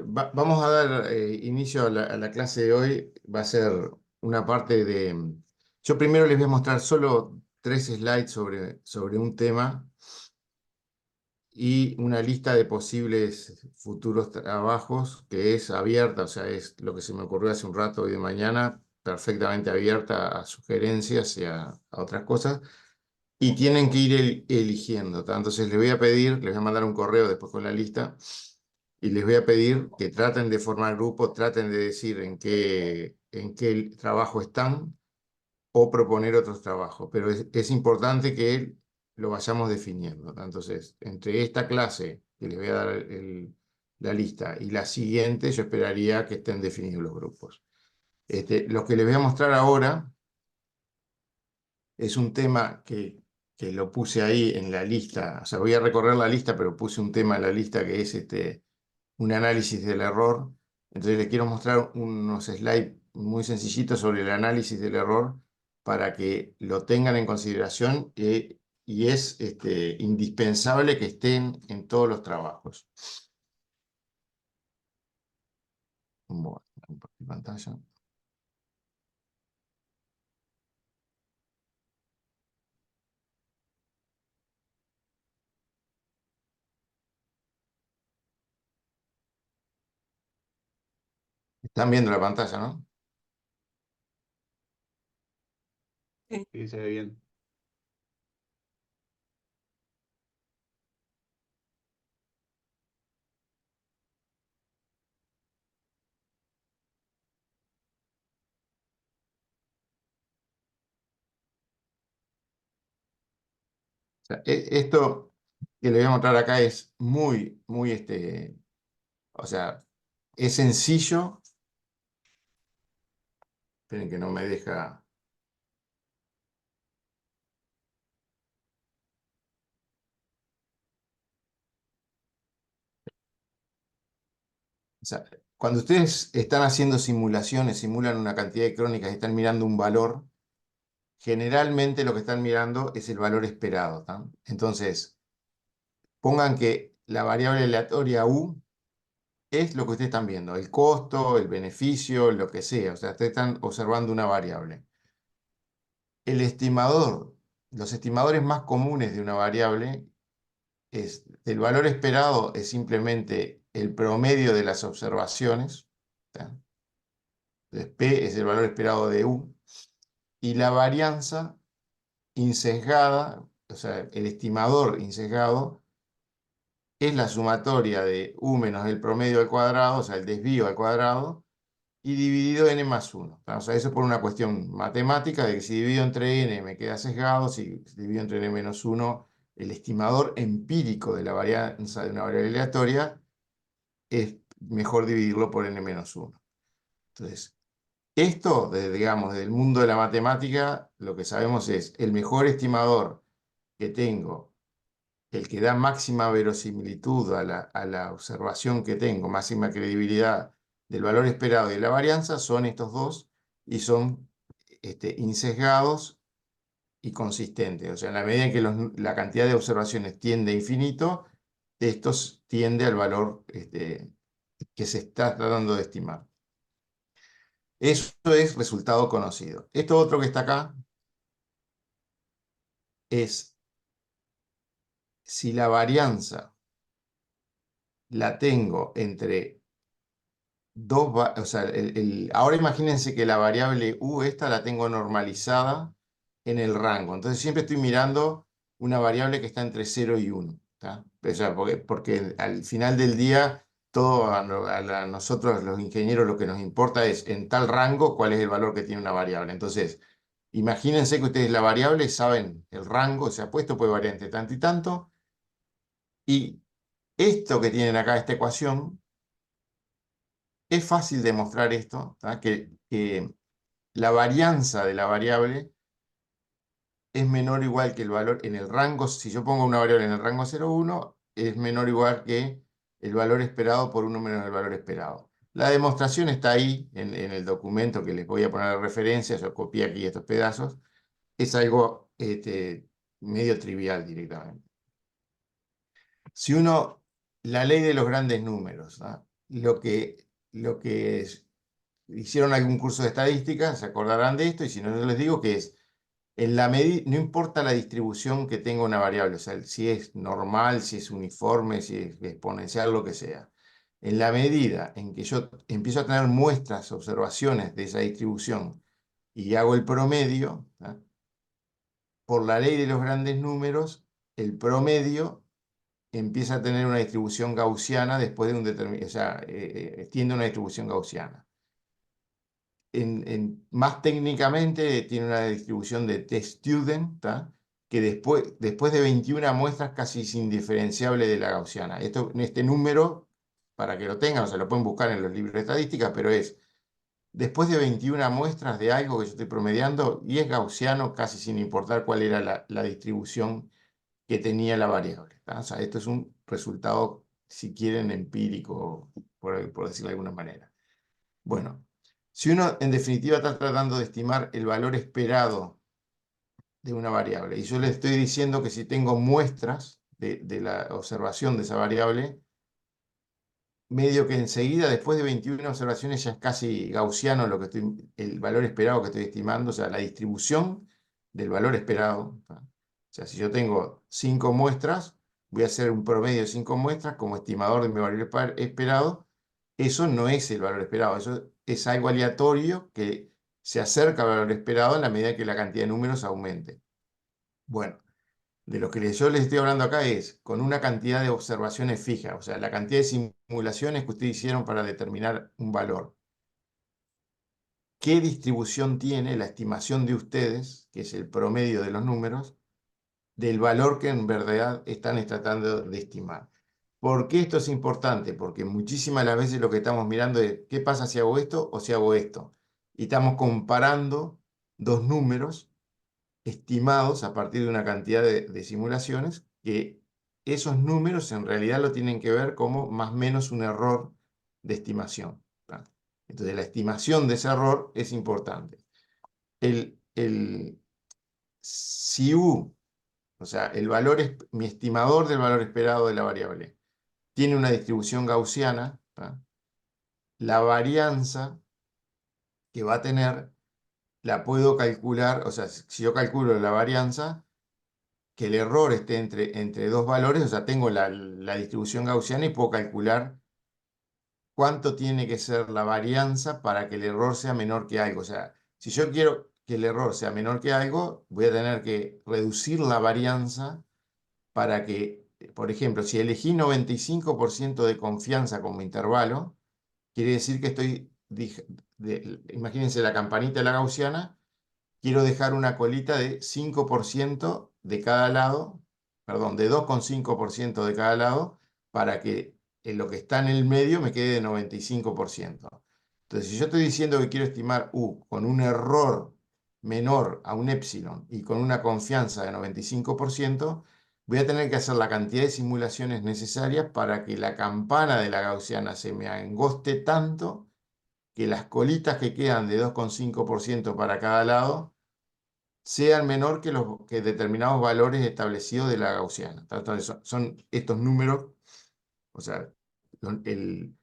Vamos a dar inicio a la clase de hoy. Va a ser una parte de... Yo primero les voy a mostrar solo 3 slides sobre un tema y una lista de posibles futuros trabajos que es abierta, o sea, es lo que se me ocurrió hace un rato hoy de mañana, perfectamente abierta a sugerencias y a otras cosas. Y tienen que ir eligiendo, ¿tá? Entonces les voy a pedir, les voy a mandar un correo después con la lista y les voy a pedir que traten de formar grupos, traten de decir en qué trabajo están o proponer otros trabajos. Pero es importante que lo vayamos definiendo, ¿tá? Entonces, entre esta clase que les voy a dar la lista y la siguiente, yo esperaría que estén definidos los grupos. Lo que les voy a mostrar ahora es un tema que lo puse ahí en la lista, o sea, voy a recorrer la lista, pero puse un tema en la lista que es un análisis del error. Entonces les quiero mostrar unos slides muy sencillitos sobre el análisis del error para que lo tengan en consideración y es indispensable que estén en todos los trabajos. Bueno, compartir pantalla. Están viendo la pantalla, ¿no? Sí, se ve bien. O sea, esto que le voy a mostrar acá es muy, o sea, es sencillo. Esperen que no me deja. O sea, cuando ustedes están haciendo simulaciones, simulan una cantidad de crónicas y están mirando un valor, generalmente lo que están mirando es el valor esperado, ¿tá? Entonces, pongan que la variable aleatoria U es lo que ustedes están viendo, el costo, el beneficio, lo que sea. O sea, ustedes están observando una variable. El estimador, los estimadores más comunes de una variable el valor esperado es simplemente el promedio de las observaciones, ¿tá? Entonces, P es el valor esperado de U, y la varianza insesgada, o sea, el estimador insesgado, es la sumatoria de U menos el promedio al cuadrado, o sea, el desvío al cuadrado, y dividido n más 1. O sea, eso por una cuestión matemática de que si divido entre n me queda sesgado, si divido entre n menos 1, el estimador empírico de la varianza de una variable aleatoria, es mejor dividirlo por n menos 1. Entonces, esto, digamos, desde el mundo de la matemática, lo que sabemos es el mejor estimador que tengo, el que da máxima verosimilitud a la observación que tengo, máxima credibilidad del valor esperado y de la varianza, son estos dos y son insesgados y consistentes. O sea, en la medida en que la cantidad de observaciones tiende a infinito, estos tiende al valor que se está tratando de estimar. Eso es resultado conocido. Esto otro que está acá es si la varianza la tengo entre o sea, ahora imagínense que la variable U esta la tengo normalizada en el rango. Entonces siempre estoy mirando una variable que está entre 0 y 1. ¿Tá? O sea, porque al final del día, todo a nosotros los ingenieros lo que nos importa es en tal rango cuál es el valor que tiene una variable. Entonces, imagínense que ustedes la variable saben el rango, se ha puesto, puede variar entre tanto y tanto. Y esto que tienen acá, esta ecuación, es fácil demostrar esto, ¿tá? Que la varianza de la variable es menor o igual que el valor en el rango. Si yo pongo una variable en el rango 0,1, es menor o igual que el valor esperado por 1 menos el valor esperado. La demostración está ahí en el documento que les voy a poner de referencia. Yo copié aquí estos pedazos. Es algo medio trivial directamente. Si uno, la ley de los grandes números, ¿tá? hicieron algún curso de estadística, se acordarán de esto, y si no, yo les digo que es, en la medida, no importa la distribución que tenga una variable, o sea, si es normal, si es uniforme, si es exponencial, lo que sea. En la medida en que yo empiezo a tener muestras, observaciones de esa distribución y hago el promedio, ¿tá? Por la ley de los grandes números, el promedio empieza a tener una distribución gaussiana después de un determinado, o sea, tiene una distribución gaussiana. Más técnicamente tiene una distribución de t-student, ¿tá? Que después de 21 muestras casi es indiferenciable de la gaussiana. Este número, para que lo tengan, o sea, lo pueden buscar en los libros de estadística, pero es después de 21 muestras de algo que yo estoy promediando y es gaussiano casi sin importar cuál era la distribución que tenía la variable, ¿tá? O sea, esto es un resultado, si quieren, empírico, por decirlo de alguna manera. Bueno, si uno en definitiva está tratando de estimar el valor esperado de una variable, y yo le estoy diciendo que si tengo muestras de la observación de esa variable, medio que enseguida, después de 21 observaciones, ya es casi gaussiano el valor esperado que estoy estimando, o sea, la distribución del valor esperado, ¿tá? O sea, si yo tengo 5 muestras, voy a hacer un promedio de 5 muestras como estimador de mi valor esperado. Eso no es el valor esperado, eso es algo aleatorio que se acerca al valor esperado en la medida que la cantidad de números aumente. Bueno, de lo que yo les estoy hablando acá es con una cantidad de observaciones fija, o sea, la cantidad de simulaciones que ustedes hicieron para determinar un valor. ¿Qué distribución tiene la estimación de ustedes, que es el promedio de los números, del valor que en verdad están tratando de estimar? ¿Por qué esto es importante? Porque muchísimas de las veces lo que estamos mirando es qué pasa si hago esto o si hago esto. Y estamos comparando dos números estimados a partir de una cantidad de simulaciones, que esos números en realidad lo tienen que ver como más o menos un error de estimación, ¿tá? Entonces la estimación de ese error es importante. Si U, o sea, mi estimador del valor esperado de la variable, tiene una distribución gaussiana, ¿tá? La varianza que va a tener la puedo calcular, o sea, si yo calculo la varianza, que el error esté entre dos valores, o sea, tengo la distribución gaussiana y puedo calcular cuánto tiene que ser la varianza para que el error sea menor que algo. O sea, si yo quiero que el error sea menor que algo, voy a tener que reducir la varianza para que, por ejemplo, si elegí 95% de confianza como intervalo, quiere decir que imagínense la campanita de la gaussiana, quiero dejar una colita de 5% de cada lado, perdón, de 2,5% de cada lado, para que en lo que está en el medio me quede de 95%. Entonces, si yo estoy diciendo que quiero estimar U con un error menor a un epsilon y con una confianza de 95%, voy a tener que hacer la cantidad de simulaciones necesarias para que la campana de la gaussiana se me angoste tanto que las colitas que quedan de 2,5% para cada lado sean menor que que determinados valores establecidos de la gaussiana. Entonces, son estos números, o sea,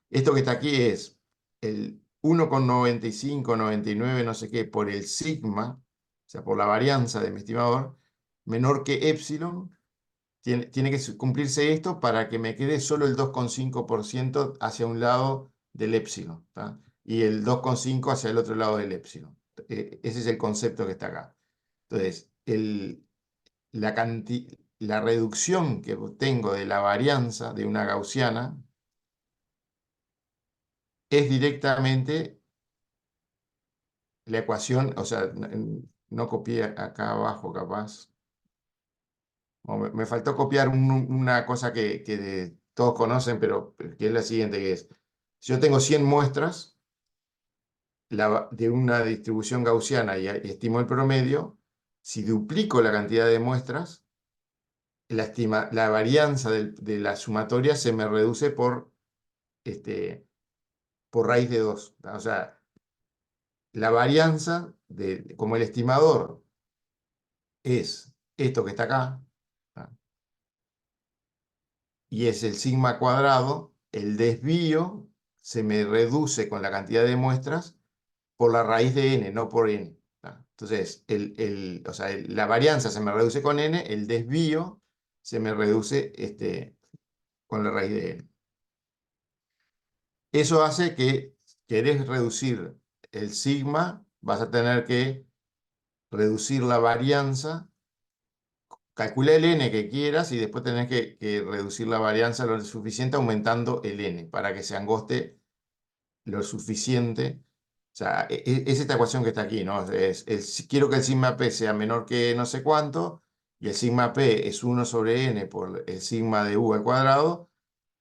esto que está aquí es el 1,95, 99, no sé qué, por el sigma, o sea, por la varianza de mi estimador, menor que epsilon. Tiene que cumplirse esto para que me quede solo el 2,5% hacia un lado del epsilon, ¿tá? Y el 2,5 hacia el otro lado del epsilon. Ese es el concepto que está acá. Entonces, la reducción que tengo de la varianza de una gaussiana es directamente la ecuación, o sea, no copié acá abajo capaz. Me faltó copiar una cosa que todos conocen, pero que es la siguiente, que es, si yo tengo 100 muestras de una distribución gaussiana y estimo el promedio, si duplico la cantidad de muestras, la varianza de la sumatoria se me reduce por raíz de 2. O sea, la varianza, como el estimador es esto que está acá, ¿tá? Y es el sigma cuadrado, el desvío se me reduce con la cantidad de muestras por la raíz de n, no por n. Entonces, o sea, la varianza se me reduce con n, el desvío se me reduce con la raíz de n. Eso hace que querés reducir el sigma, vas a tener que reducir la varianza, calcula el n que quieras y después tenés que reducir la varianza lo suficiente aumentando el n para que se angoste lo suficiente. O sea, es esta ecuación que está aquí, ¿no? Quiero que el sigma p sea menor que no sé cuánto, y el sigma p es 1 sobre n por el sigma de u al cuadrado.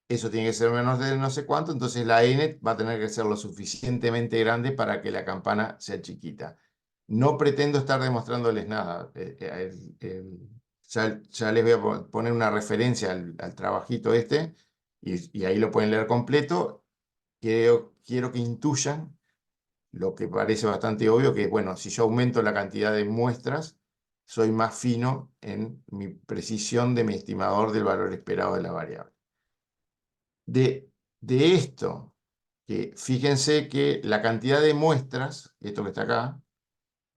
Eso tiene que ser menos de no sé cuánto, entonces la n va a tener que ser lo suficientemente grande para que la campana sea chiquita. No pretendo estar demostrándoles nada. Ya les voy a poner una referencia al trabajito este, y ahí lo pueden leer completo. Quiero que intuyan lo que parece bastante obvio, que bueno, si yo aumento la cantidad de muestras, soy más fino en mi precisión de mi estimador del valor esperado de la variable. De esto, que fíjense que la cantidad de muestras, esto que está acá,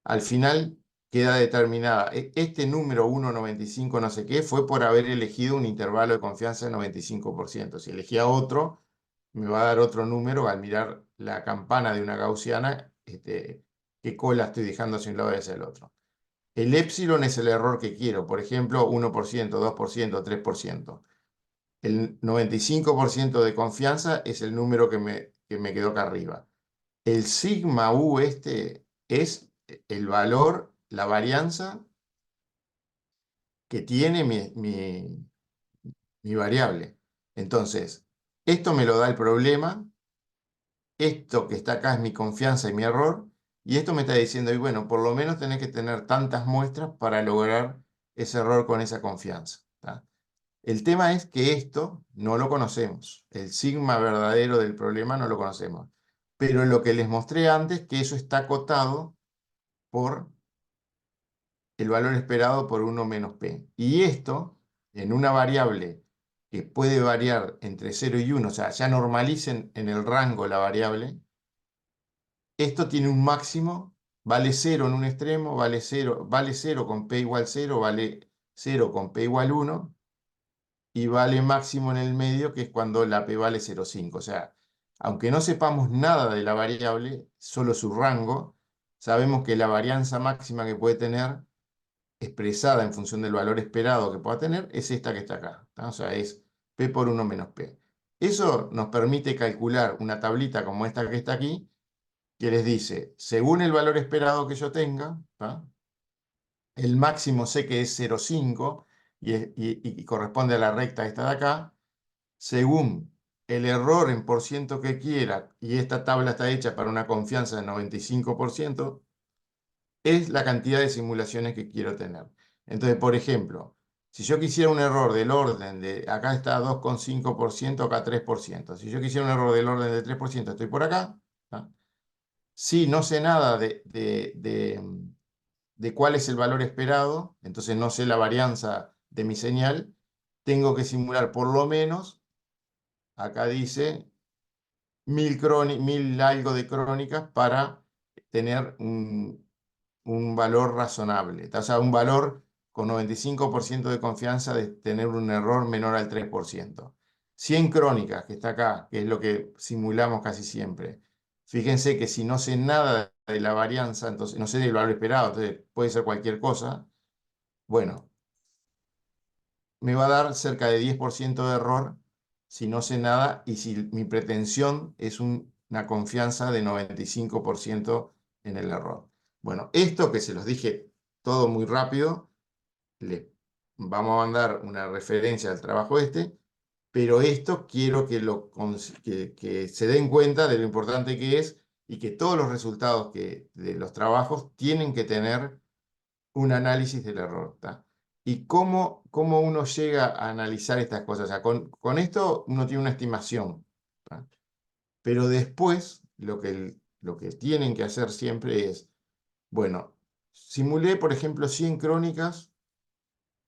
al final queda determinada. Este número 1,95 no sé qué fue por haber elegido un intervalo de confianza de 95%. Si elegía otro, me va a dar otro número al mirar la campana de una gaussiana, qué cola estoy dejando hacia un lado y hacia el otro. El épsilon es el error que quiero, por ejemplo, 1%, 2%, 3%. El 95% de confianza es el número que me quedó acá arriba. El sigma u es el valor, la varianza que tiene mi variable. Entonces, esto me lo da el problema, esto que está acá es mi confianza y mi error, y esto me está diciendo, y bueno, por lo menos tenés que tener tantas muestras para lograr ese error con esa confianza. ¿Tá? El tema es que esto no lo conocemos. El sigma verdadero del problema no lo conocemos. Pero lo que les mostré antes, que eso está acotado por el valor esperado por 1 menos p. Y esto, en una variable que puede variar entre 0 y 1, o sea, ya normalicen en el rango la variable, esto tiene un máximo, vale 0 en un extremo, vale 0 con p igual 0, vale 0 con p igual 1, y vale máximo en el medio, que es cuando la p vale 0,5. O sea, aunque no sepamos nada de la variable, solo su rango, sabemos que la varianza máxima que puede tener, expresada en función del valor esperado que pueda tener, es esta que está acá. O sea, es p por 1 menos p. Eso nos permite calcular una tablita como esta que está aquí, que les dice, según el valor esperado que yo tenga, el máximo sé que es 0,5 y corresponde a la recta esta de acá, según el error en por ciento que quiera, y esta tabla está hecha para una confianza del 95%, es la cantidad de simulaciones que quiero tener. Entonces, por ejemplo, si yo quisiera un error del orden de, acá está 2,5%, acá 3%. Si yo quisiera un error del orden de 3%, estoy por acá. ¿Ah? Si no sé nada de cuál es el valor esperado, entonces no sé la varianza de mi señal, tengo que simular por lo menos, acá dice, 1000 algo de crónicas para tener un valor razonable. O sea, un valor con 95% de confianza de tener un error menor al 3%. 100 crónicas, que está acá, que es lo que simulamos casi siempre. Fíjense que si no sé nada de la varianza, entonces no sé del valor esperado, entonces puede ser cualquier cosa. Bueno, me va a dar cerca de 10% de error si no sé nada y si mi pretensión es una confianza de 95% en el error. Bueno, esto que se los dije todo muy rápido, les vamos a mandar una referencia al trabajo este, pero esto quiero que se den cuenta de lo importante que es y que todos los resultados de los trabajos tienen que tener un análisis del error. ¿Tá? ¿Y cómo uno llega a analizar estas cosas? O sea, con esto uno tiene una estimación. ¿Tá? Pero después lo que tienen que hacer siempre es, bueno, simulé, por ejemplo, 100 crónicas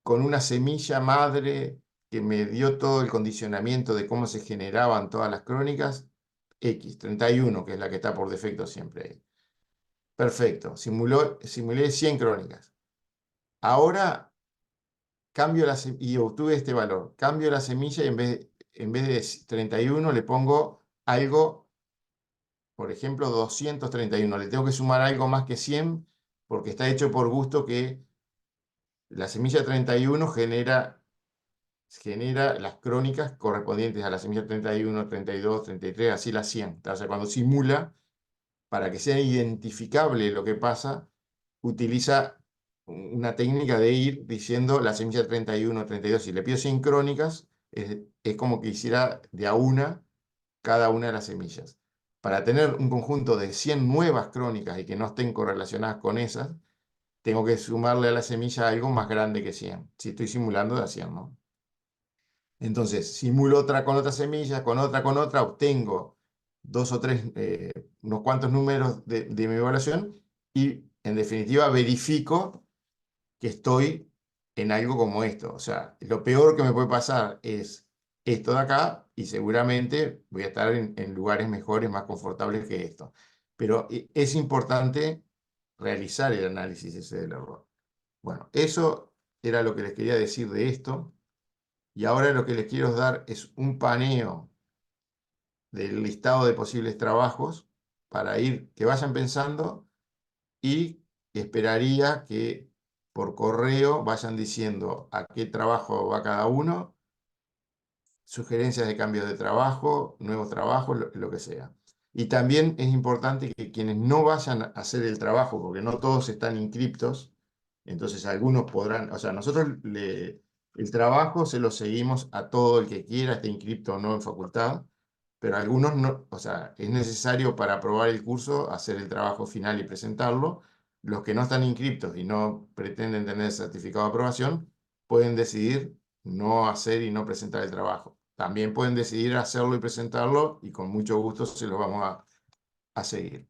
con una semilla madre que me dio todo el condicionamiento de cómo se generaban todas las crónicas. X, 31, que es la que está por defecto siempre ahí. Perfecto, simulé 100 crónicas. Ahora cambio y obtuve este valor. Cambio la semilla y en vez de 31 le pongo algo, por ejemplo, 231. Le tengo que sumar algo más que 100 porque está hecho por gusto que la semilla 31 genera las crónicas correspondientes a la semilla 31, 32, 33, así las 100. O sea, cuando simula, para que sea identificable lo que pasa, utiliza una técnica de ir diciendo la semilla 31, 32. Si le pido 100 crónicas, es como que hiciera de a una cada una de las semillas. Para tener un conjunto de 100 nuevas crónicas y que no estén correlacionadas con esas, tengo que sumarle a la semilla algo más grande que 100. Si estoy simulando de a 100, ¿no? Entonces, simulo otra con otra semilla, con otra, obtengo dos o tres, unos cuantos números de mi evaluación y, en definitiva, verifico que estoy en algo como esto. O sea, lo peor que me puede pasar es esto de acá y seguramente voy a estar en lugares mejores, más confortables que esto. Pero es importante realizar el análisis ese del error. Bueno, eso era lo que les quería decir de esto. Y ahora lo que les quiero dar es un paneo del listado de posibles trabajos para que vayan pensando y esperaría que por correo vayan diciendo a qué trabajo va cada uno, sugerencias de cambios de trabajo, nuevos trabajos, lo que sea. Y también es importante que quienes no vayan a hacer el trabajo, porque no todos están inscriptos, entonces algunos podrán, o sea, el trabajo se lo seguimos a todo el que quiera, esté inscripto o no en facultad, pero algunos no, o sea, es necesario para aprobar el curso hacer el trabajo final y presentarlo. Los que no están inscriptos y no pretenden tener certificado de aprobación, pueden decidir no hacer y no presentar el trabajo. También pueden decidir hacerlo y presentarlo y con mucho gusto se los vamos a seguir.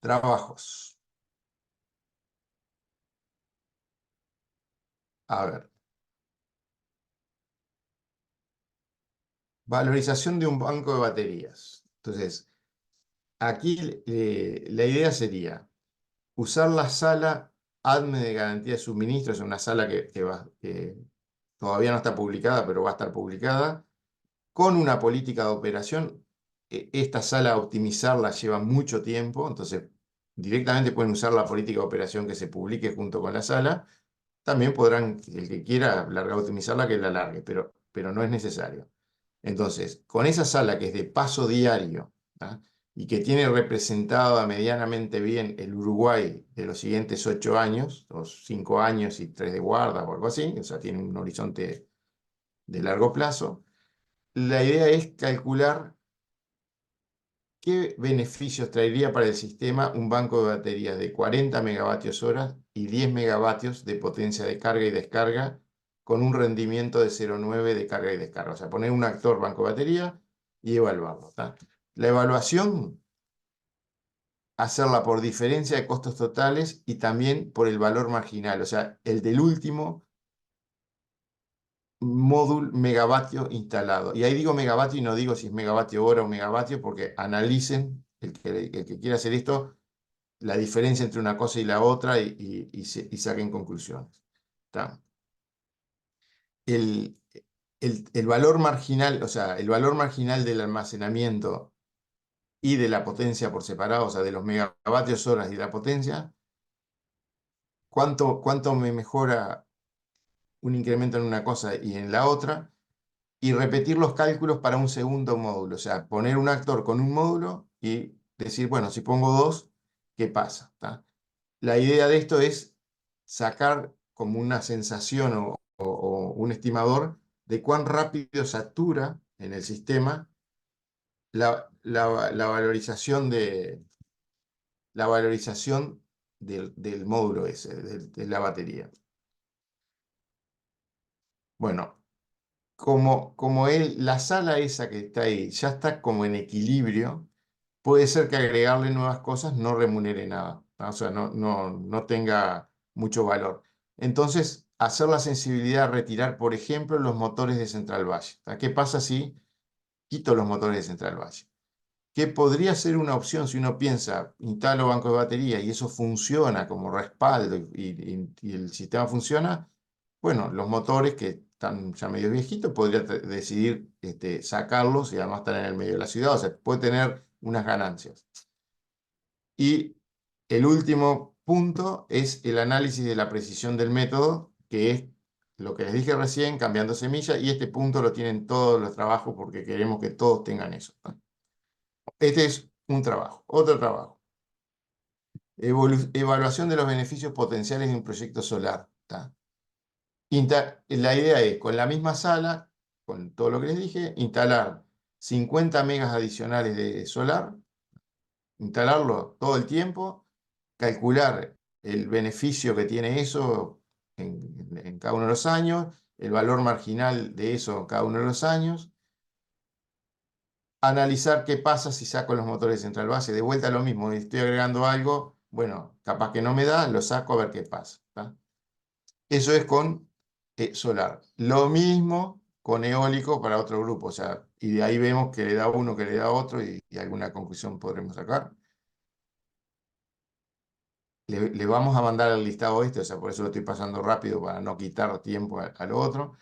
Trabajos. A ver. Valorización de un banco de baterías. Entonces, aquí la idea sería usar la sala ADME de garantía de suministro. Es una sala que todavía no está publicada, pero va a estar publicada, con una política de operación. Esta sala, optimizarla lleva mucho tiempo, entonces directamente pueden usar la política de operación que se publique junto con la sala. También podrán, el que quiera largar optimizarla, que la largue, pero no es necesario. Entonces, con esa sala que es de paso diario, ¿tá? Y que tiene representada medianamente bien el Uruguay de los siguientes 8 años, o 5 años y 3 de guarda o algo así, o sea, tiene un horizonte de largo plazo. La idea es calcular qué beneficios traería para el sistema un banco de baterías de 40 megavatios hora y 10 megavatios de potencia de carga y descarga con un rendimiento de 0,9 de carga y descarga. O sea, poner un actor banco de batería y evaluarlo, ¿tá? La evaluación, hacerla por diferencia de costos totales y también por el valor marginal, o sea, el del último módulo megavatio instalado. Y ahí digo megavatio y no digo si es megavatio hora o megavatio, porque analicen, el que quiera hacer esto, la diferencia entre una cosa y la otra y saquen conclusiones. ¿Tá? El, el valor marginal, o sea, el valor marginal del almacenamiento y de la potencia por separado, o sea, de los megavatios horas y la potencia, cuánto me mejora un incremento en una cosa y en la otra, y repetir los cálculos para un segundo módulo. O sea, poner un actor con un módulo y decir, bueno, si pongo dos, ¿qué pasa? ¿Tá? La idea de esto es sacar como una sensación o un estimador de cuán rápido satura en el sistema la valorización del módulo ese, de la batería. Bueno, como la sala esa que está ahí ya está como en equilibrio, puede ser que agregarle nuevas cosas no remunere nada, ¿tá? O sea, no tenga mucho valor. Entonces, hacer la sensibilidad, retirar, por ejemplo, los motores de Central Valle, ¿tá? ¿Qué pasa si quito los motores de Central Valle. ¿Qué podría ser una opción si uno piensa, instalo banco de batería y eso funciona como respaldo y el sistema funciona? Bueno, los motores que están ya medio viejitos, podría decidir sacarlos y además están en el medio de la ciudad, o sea, puede tener unas ganancias. Y el último punto es el análisis de la precisión del método, que es lo que les dije recién, cambiando semilla, y este punto lo tienen todos los trabajos porque queremos que todos tengan eso, ¿no? Este es un trabajo. Otro trabajo. Evaluación de los beneficios potenciales de un proyecto solar. ¿Tá? La idea es, con la misma sala, con todo lo que les dije, instalar 50 megas adicionales de solar, instalarlo todo el tiempo, calcular el beneficio que tiene eso en cada uno de los años, el valor marginal de eso en cada uno de los años, analizar qué pasa si saco los motores de central base. De vuelta lo mismo, estoy agregando algo, bueno, capaz que no me da, lo saco a ver qué pasa. ¿Tá? Eso es con solar. Lo mismo con eólico para otro grupo, o sea, y de ahí vemos que le da uno, que le da otro, y alguna conclusión podremos sacar. Le vamos a mandar el listado este, o sea, por eso lo estoy pasando rápido para no quitar tiempo a lo otro.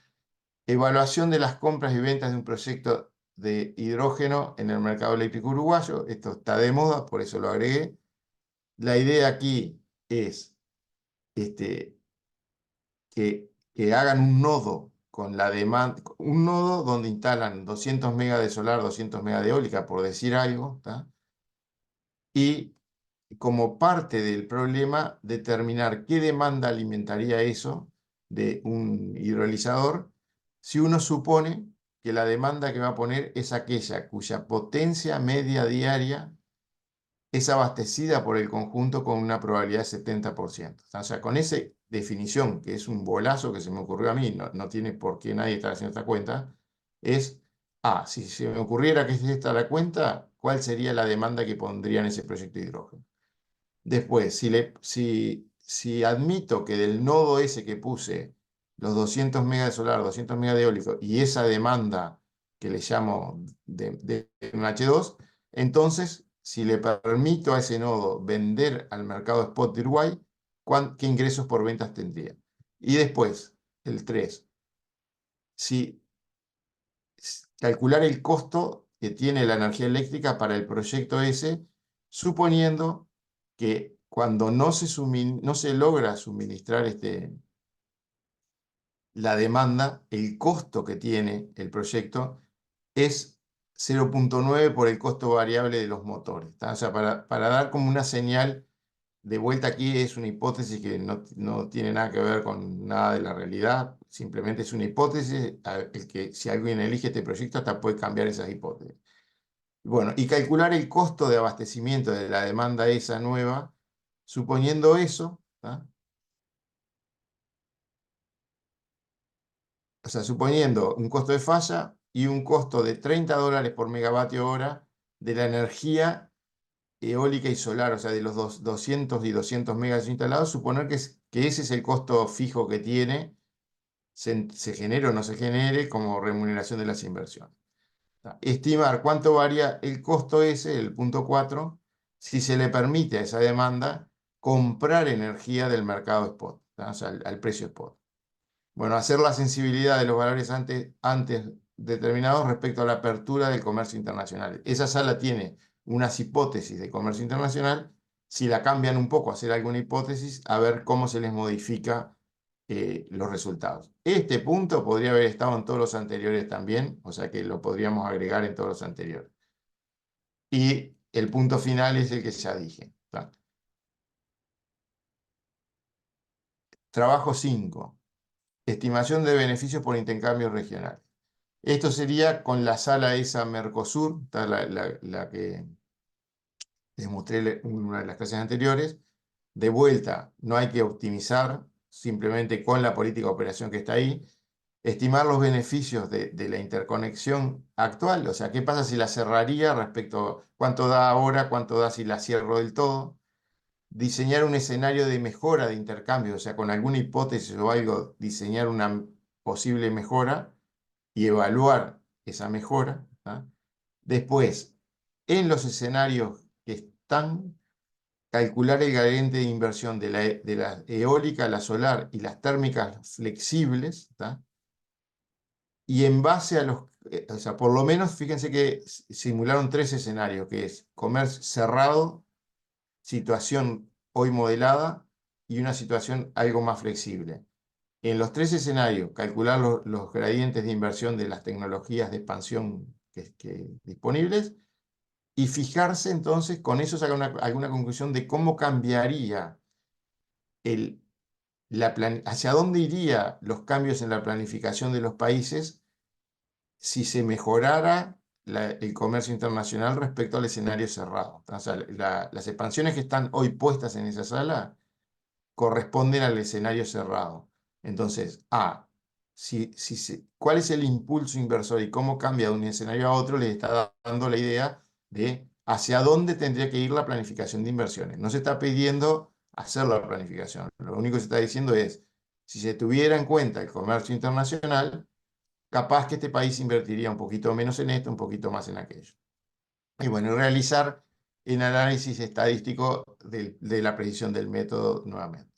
Evaluación de las compras y ventas de un proyecto de hidrógeno en el mercado eléctrico uruguayo. Esto está de moda, por eso lo agregué. La idea aquí es que hagan un nodo con la demanda, un nodo donde instalan 200 megas de solar, 200 megas de eólica, por decir algo, ¿tá? Y como parte del problema, determinar qué demanda alimentaría eso de un hidrolizador si uno supone que la demanda que va a poner es aquella cuya potencia media diaria es abastecida por el conjunto con una probabilidad de 70%. O sea, con esa definición, que es un bolazo que se me ocurrió a mí, no tiene por qué nadie estar haciendo esta cuenta, es, si se me ocurriera que es esta la cuenta, ¿cuál sería la demanda que pondría en ese proyecto de hidrógeno? Después, si admito que del nodo ese que puse los 200 megas de solar, 200 megas de eólico y esa demanda que le llamo de un H2, entonces, si le permito a ese nodo vender al mercado spot de Uruguay, ¿qué ingresos por ventas tendría? Y después, el 3, si calcular el costo que tiene la energía eléctrica para el proyecto ese, suponiendo que cuando no se logra suministrar la demanda, el costo que tiene el proyecto es 0,9 por el costo variable de los motores. ¿Tá? O sea, para dar como una señal, de vuelta aquí es una hipótesis que no tiene nada que ver con nada de la realidad, simplemente es una hipótesis, el que si alguien elige este proyecto hasta puede cambiar esas hipótesis. Bueno, y calcular el costo de abastecimiento de la demanda esa nueva, suponiendo eso, ¿tá? O sea, suponiendo un costo de falla y un costo de $30 por megavatio hora de la energía eólica y solar, o sea, de los 200 y 200 megas instalados, suponer que ese es el costo fijo que tiene, se genere o no se genere como remuneración de las inversiones. Estimar cuánto varía el costo ese, el punto 4, si se le permite a esa demanda comprar energía del mercado spot, o sea, al precio spot. Bueno, hacer la sensibilidad de los valores antes determinados respecto a la apertura del comercio internacional. Esa sala tiene unas hipótesis de comercio internacional. Si la cambian un poco, hacer alguna hipótesis, a ver cómo se les modifica los resultados. Este punto podría haber estado en todos los anteriores también, o sea que lo podríamos agregar en todos los anteriores. Y el punto final es el que ya dije. ¿Tá? Trabajo 5. Estimación de beneficios por intercambio regional. Esto sería con la sala esa Mercosur, la que les mostré en una de las clases anteriores. De vuelta, no hay que optimizar, simplemente con la política de operación que está ahí. Estimar los beneficios de la interconexión actual, o sea, qué pasa si la cerraría respecto a cuánto da ahora, cuánto da si la cierro del todo. Diseñar un escenario de mejora de intercambio, o sea, con alguna hipótesis o algo, diseñar una posible mejora y evaluar esa mejora. ¿Tá? Después, en los escenarios que están, calcular el gradiente de inversión de la eólica, la solar y las térmicas flexibles, ¿tá? Y en base a los, o sea, por lo menos fíjense que simularon 3 escenarios, que es comercio cerrado, situación hoy modelada y una situación algo más flexible. En los 3 escenarios, calcular los gradientes de inversión de las tecnologías de expansión disponibles y fijarse entonces, con eso sacar alguna conclusión de cómo cambiaría el, hacia dónde irían los cambios en la planificación de los países si se mejorara el comercio internacional respecto al escenario cerrado. O sea, las expansiones que están hoy puestas en esa sala corresponden al escenario cerrado. Entonces, ¿cuál es el impulso inversor y cómo cambia de un escenario a otro? Les está dando la idea de hacia dónde tendría que ir la planificación de inversiones. No se está pidiendo hacer la planificación. Lo único que se está diciendo es, si se tuviera en cuenta el comercio internacional, capaz que este país invertiría un poquito menos en esto, un poquito más en aquello. Y bueno, realizar el análisis estadístico de la precisión del método nuevamente.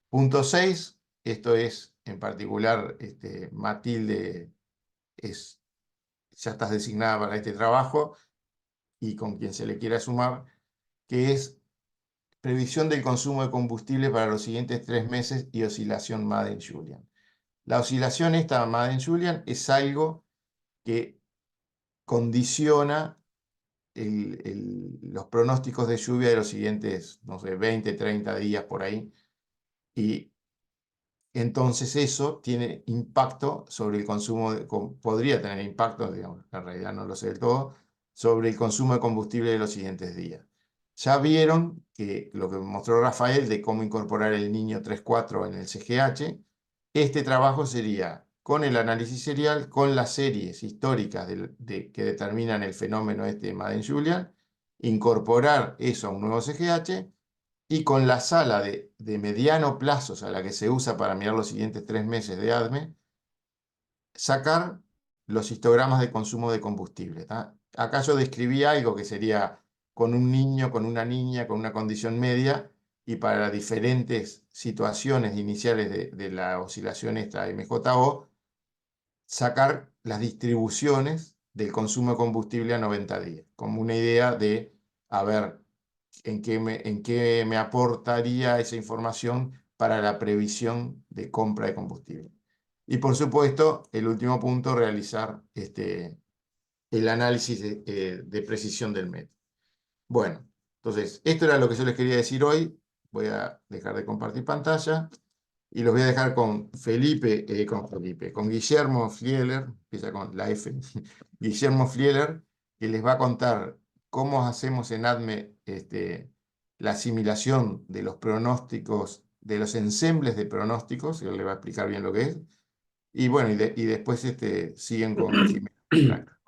Punto 6, esto es en particular, Matilde ya estás designada para este trabajo y con quien se le quiera sumar, que es previsión del consumo de combustible para los siguientes 3 meses y oscilación Madden-Julian. La oscilación esta Madden-Julian es algo que condiciona los pronósticos de lluvia de los siguientes, no sé, 20, 30 días por ahí. Y entonces eso tiene impacto sobre el consumo, podría tener impacto, digamos, en realidad no lo sé del todo, sobre el consumo de combustible de los siguientes días. Ya vieron que lo que mostró Rafael de cómo incorporar el niño 3.4 en el CGH, este trabajo sería con el análisis serial, con las series históricas que determinan el fenómeno de Madden-Julian, incorporar eso a un nuevo CGH y con la sala de mediano plazo, o sea, la que se usa para mirar los siguientes 3 meses de ADME, sacar los histogramas de consumo de combustible. ¿Tá? Acá yo describí algo que sería con un niño, con una niña, con una condición media, y para diferentes situaciones iniciales de la oscilación esta MJO, sacar las distribuciones del consumo de combustible a 90 días, como una idea de, a ver, en qué me aportaría esa información para la previsión de compra de combustible. Y por supuesto, el último punto, realizar el análisis de precisión del método. Bueno, entonces, esto era lo que yo les quería decir hoy. Voy a dejar de compartir pantalla y los voy a dejar con con Guillermo Flieler, empieza con la F, Guillermo Flieler, que les va a contar cómo hacemos en ADME la asimilación de los pronósticos, de los ensembles de pronósticos, y él le va a explicar bien lo que es, y bueno, y después siguen con Jimena.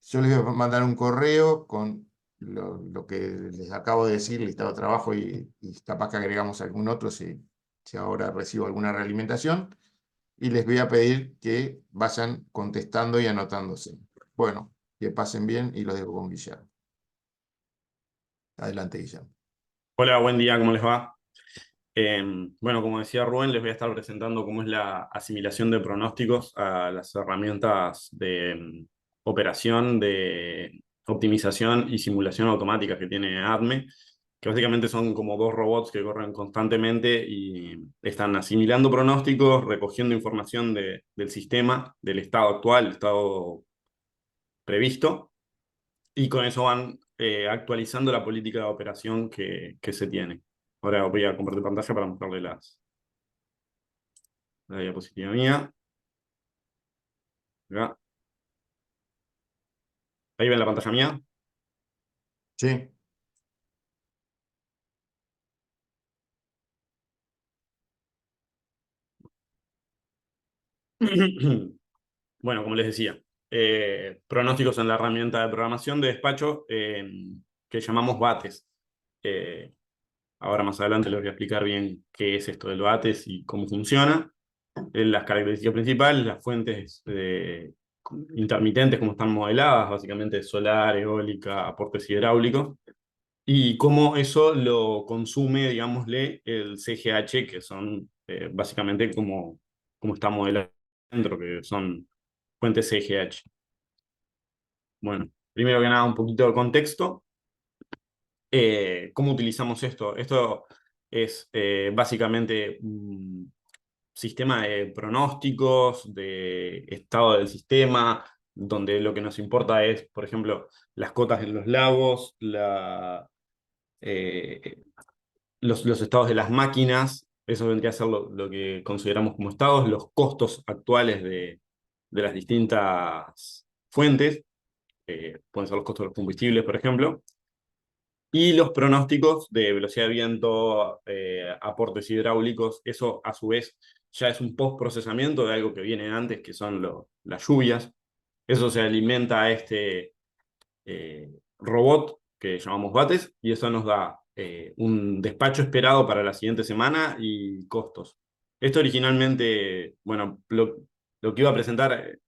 Yo les voy a mandar un correo con lo que les acabo de decir, listado de trabajo, y capaz que agregamos algún otro si ahora recibo alguna realimentación, y les voy a pedir que vayan contestando y anotándose. Bueno, que pasen bien y los dejo con Guillermo. Adelante, Guillermo. Hola, buen día, ¿cómo les va? Bueno, como decía Rubén, les voy a estar presentando cómo es la asimilación de pronósticos a las herramientas de operación, de optimización y simulación automática que tiene ADME, que básicamente son como 2 robots que corren constantemente y están asimilando pronósticos, recogiendo información del sistema, del estado actual, el estado previsto, y con eso van actualizando la política de operación que se tiene. Ahora voy a compartir pantalla para mostrarle la diapositiva mía. Acá. Ahí ven la pantalla mía. Sí. Bueno, como les decía, pronósticos en la herramienta de programación de despacho que llamamos BATES. Ahora más adelante les voy a explicar bien qué es esto del BATES y cómo funciona. Las características principales, las fuentes intermitentes, como están modeladas, básicamente solar, eólica, aportes hidráulicos, y cómo eso lo consume, digámosle, el CGH, que son básicamente como está modelado dentro, que son fuentes CGH. Bueno, primero que nada, un poquito de contexto. ¿Cómo utilizamos esto? Esto es básicamente un sistema de pronósticos, de estado del sistema, donde lo que nos importa es, por ejemplo, las cotas en los lagos, eh, los estados de las máquinas, eso vendría a ser lo que consideramos como estados, los costos actuales de las distintas fuentes, pueden ser los costos de los combustibles, por ejemplo, y los pronósticos de velocidad de viento, aportes hidráulicos, eso a su vez ya es un post-procesamiento de algo que viene antes, que son las lluvias. Eso se alimenta a este robot que llamamos Bates, y eso nos da un despacho esperado para la siguiente semana y costos. Esto originalmente, bueno, lo que iba a presentar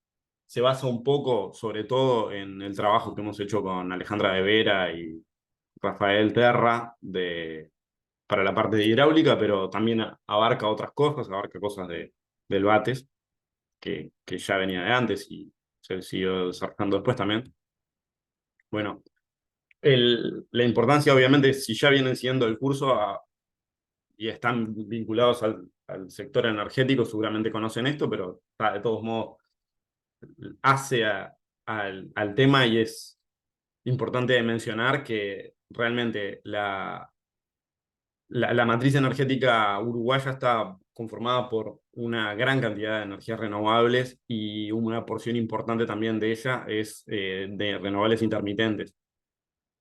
se basa un poco, sobre todo, en el trabajo que hemos hecho con Alejandra de Vera y Rafael Terra para la parte de hidráulica, pero también abarca otras cosas, abarca cosas del Bates, que ya venía de antes y se siguió desarrollando después también. Bueno, la importancia, obviamente, si ya vienen siguiendo el curso y están vinculados al sector energético, seguramente conocen esto, pero de todos modos hace al tema, y es importante de mencionar que realmente la matriz energética uruguaya está conformada por una gran cantidad de energías renovables, y una porción importante también de ella es de renovables intermitentes.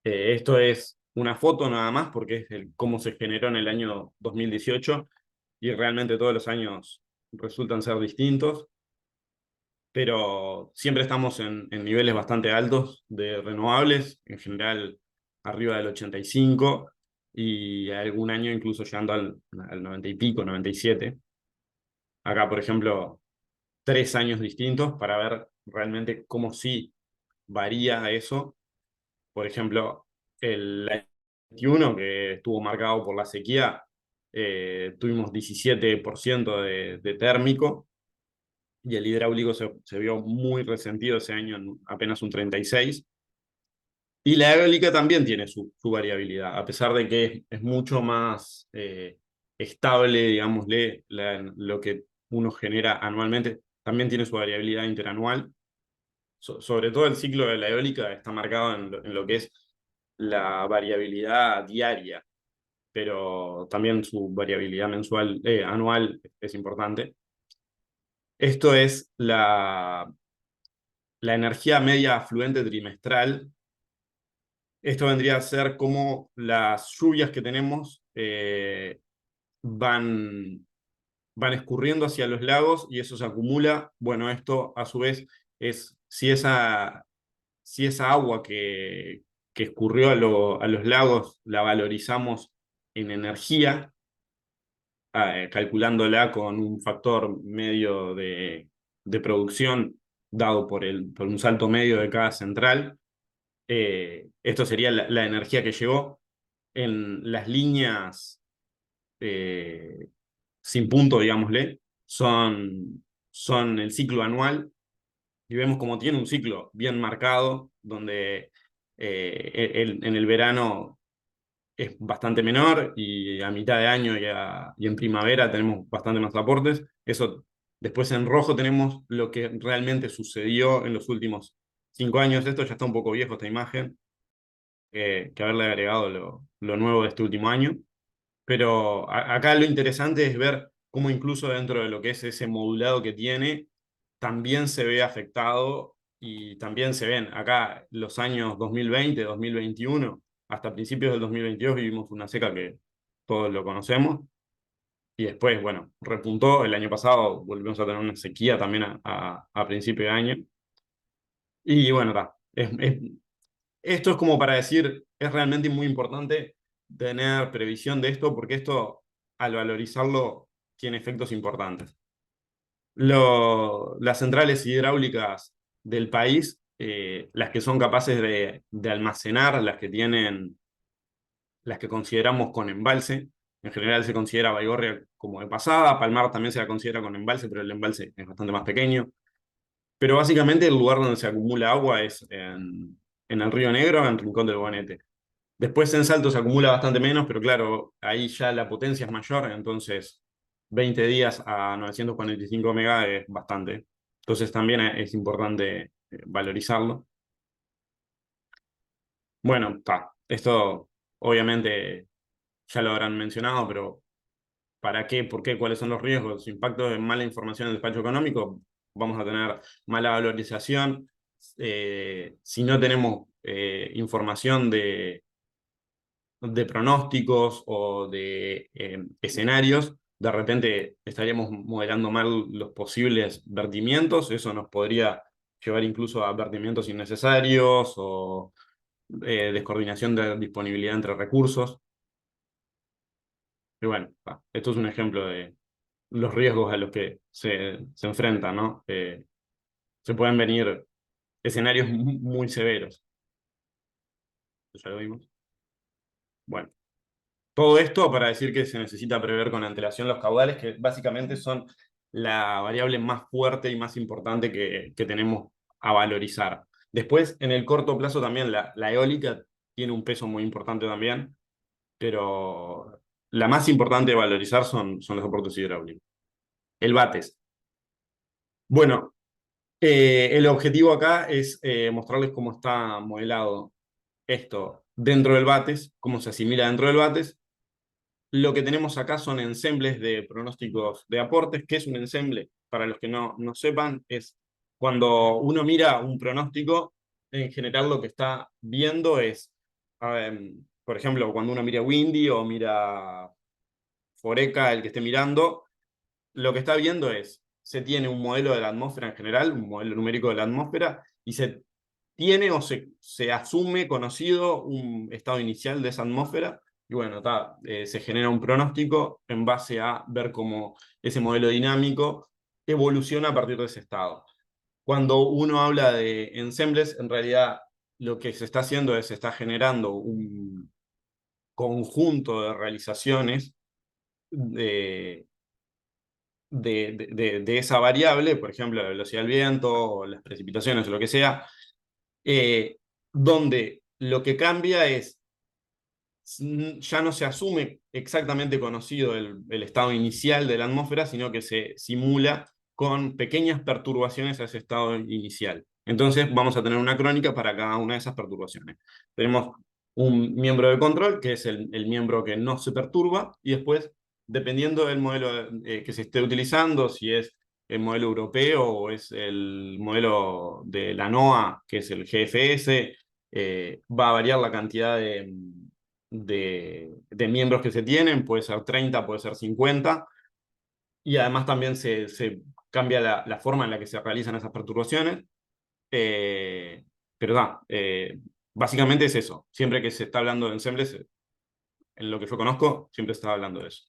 Esto es una foto nada más, porque es cómo se generó en el año 2018, y realmente todos los años resultan ser distintos, pero siempre estamos en niveles bastante altos de renovables, en general arriba del 85, y algún año incluso llegando al 90 y pico, 97. Acá, por ejemplo, 3 años distintos para ver realmente cómo sí varía eso. Por ejemplo, el año 21, que estuvo marcado por la sequía, tuvimos 17% de térmico, y el hidráulico se vio muy resentido ese año en apenas un 36%. Y la eólica también tiene su variabilidad, a pesar de que es mucho más estable, digámosle, lo que uno genera anualmente, también tiene su variabilidad interanual. Sobre todo el ciclo de la eólica está marcado en lo que es la variabilidad diaria, pero también su variabilidad mensual, anual es importante. Esto es la energía media afluente trimestral. Esto vendría a ser como las lluvias que tenemos van escurriendo hacia los lagos, y eso se acumula. Bueno, esto a su vez es si esa agua que escurrió a los lagos la valorizamos en energía, calculándola con un factor medio de producción dado por un salto medio de cada central. Esto sería la energía que llegó en las líneas sin punto, digámosle, son el ciclo anual, y vemos como tiene un ciclo bien marcado, donde en el verano es bastante menor, y a mitad de año y en primavera tenemos bastante más aportes. Eso, después en rojo tenemos lo que realmente sucedió en los últimos 5 años. Esto ya está un poco viejo, esta imagen, que haberle agregado lo nuevo de este último año. Pero acá lo interesante es ver cómo incluso dentro de lo que es ese modulado que tiene, también se ve afectado, y también se ven acá los años 2020, 2021, hasta principios del 2022 vivimos una seca que todos lo conocemos, y después, bueno, repuntó el año pasado, volvimos a tener una sequía también a principio de año, y bueno, esto es como para decir, es realmente muy importante tener previsión de esto, porque esto, al valorizarlo, tiene efectos importantes. Las centrales hidráulicas del país, las que son capaces de almacenar, las que consideramos con embalse. En general se considera Baigorria como de pasada, Palmar también se la considera con embalse, pero el embalse es bastante más pequeño. Pero básicamente el lugar donde se acumula agua es en el Río Negro, en Rincón del Bonete. Después en Salto se acumula bastante menos, pero claro, ahí ya la potencia es mayor, entonces 20 días a 945 megas es bastante. Entonces también es importante valorizarlo. Bueno, está. Esto obviamente ya lo habrán mencionado, pero ¿para qué? ¿Por qué? ¿Cuáles son los riesgos? Impacto de mala información en el despacho económico. Vamos a tener mala valorización. Si no tenemos información de pronósticos o de escenarios, de repente estaríamos modelando mal los posibles vertimientos. Eso nos podría llevar incluso a vertimientos innecesarios o descoordinación de disponibilidad entre recursos. Y bueno, esto es un ejemplo de los riesgos a los que se enfrentan, ¿no? Se pueden venir escenarios muy severos. Ya lo vimos. Bueno, todo esto para decir que se necesita prever con antelación los caudales, que básicamente son la variable más fuerte y más importante que tenemos a valorizar. Después, en el corto plazo también, la eólica tiene un peso muy importante también, pero la más importante de valorizar son los soportes hidráulicos. El BATES. Bueno, el objetivo acá es mostrarles cómo está modelado esto dentro del BATES, cómo se asimila dentro del BATES. Lo que tenemos acá son ensembles de pronósticos de aportes. ¿Qué es un ensemble? Para los que no sepan, es cuando uno mira un pronóstico, en general lo que está viendo es, por ejemplo, cuando uno mira Windy o mira Foreca, el que esté mirando, lo que está viendo es, se tiene un modelo de la atmósfera en general, un modelo numérico de la atmósfera, y se tiene o se asume conocido un estado inicial de esa atmósfera, y bueno, se genera un pronóstico en base a ver cómo ese modelo dinámico evoluciona a partir de ese estado. Cuando uno habla de ensembles, en realidad lo que se está haciendo es, se está generando un conjunto de realizaciones de, de esa variable, por ejemplo, la velocidad del viento, o las precipitaciones, o lo que sea, eh, donde lo que cambia es, ya no se asume exactamente conocido el estado inicial de la atmósfera, sino que se simula con pequeñas perturbaciones a ese estado inicial. Entonces vamos a tener una crónica para cada una de esas perturbaciones. Tenemos un miembro de control, que es el miembro que no se perturba, y después, dependiendo del modelo que se esté utilizando, si es el modelo europeo o es el modelo de la NOAA, que es el GFS, va a variar la cantidad de miembros que se tienen, puede ser 30, puede ser 50, y además también se cambia la forma en la que se realizan esas perturbaciones. Pero básicamente es eso. Siempre que se está hablando de ensembles, en lo que yo conozco, siempre se está hablando de eso.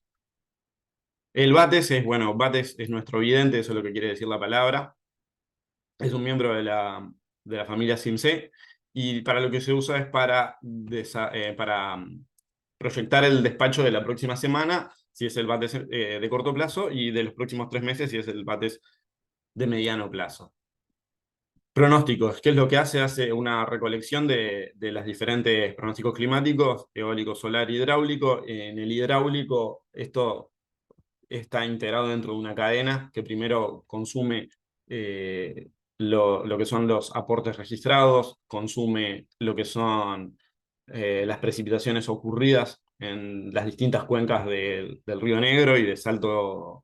El BATES es, bueno, BATES es nuestro vidente, eso es lo que quiere decir la palabra. Es un miembro de la familia SIMC, y para lo que se usa es para proyectar el despacho de la próxima semana, si es el BATES de corto plazo, y de los próximos 3 meses, si es el BATES de mediano plazo. Pronósticos, ¿qué es lo que hace? Hace una recolección de los diferentes pronósticos climáticos, eólico, solar, hidráulico. En el hidráulico, esto está integrado dentro de una cadena que primero consume lo que son los aportes registrados, consume lo que son las precipitaciones ocurridas en las distintas cuencas del Río Negro y de Salto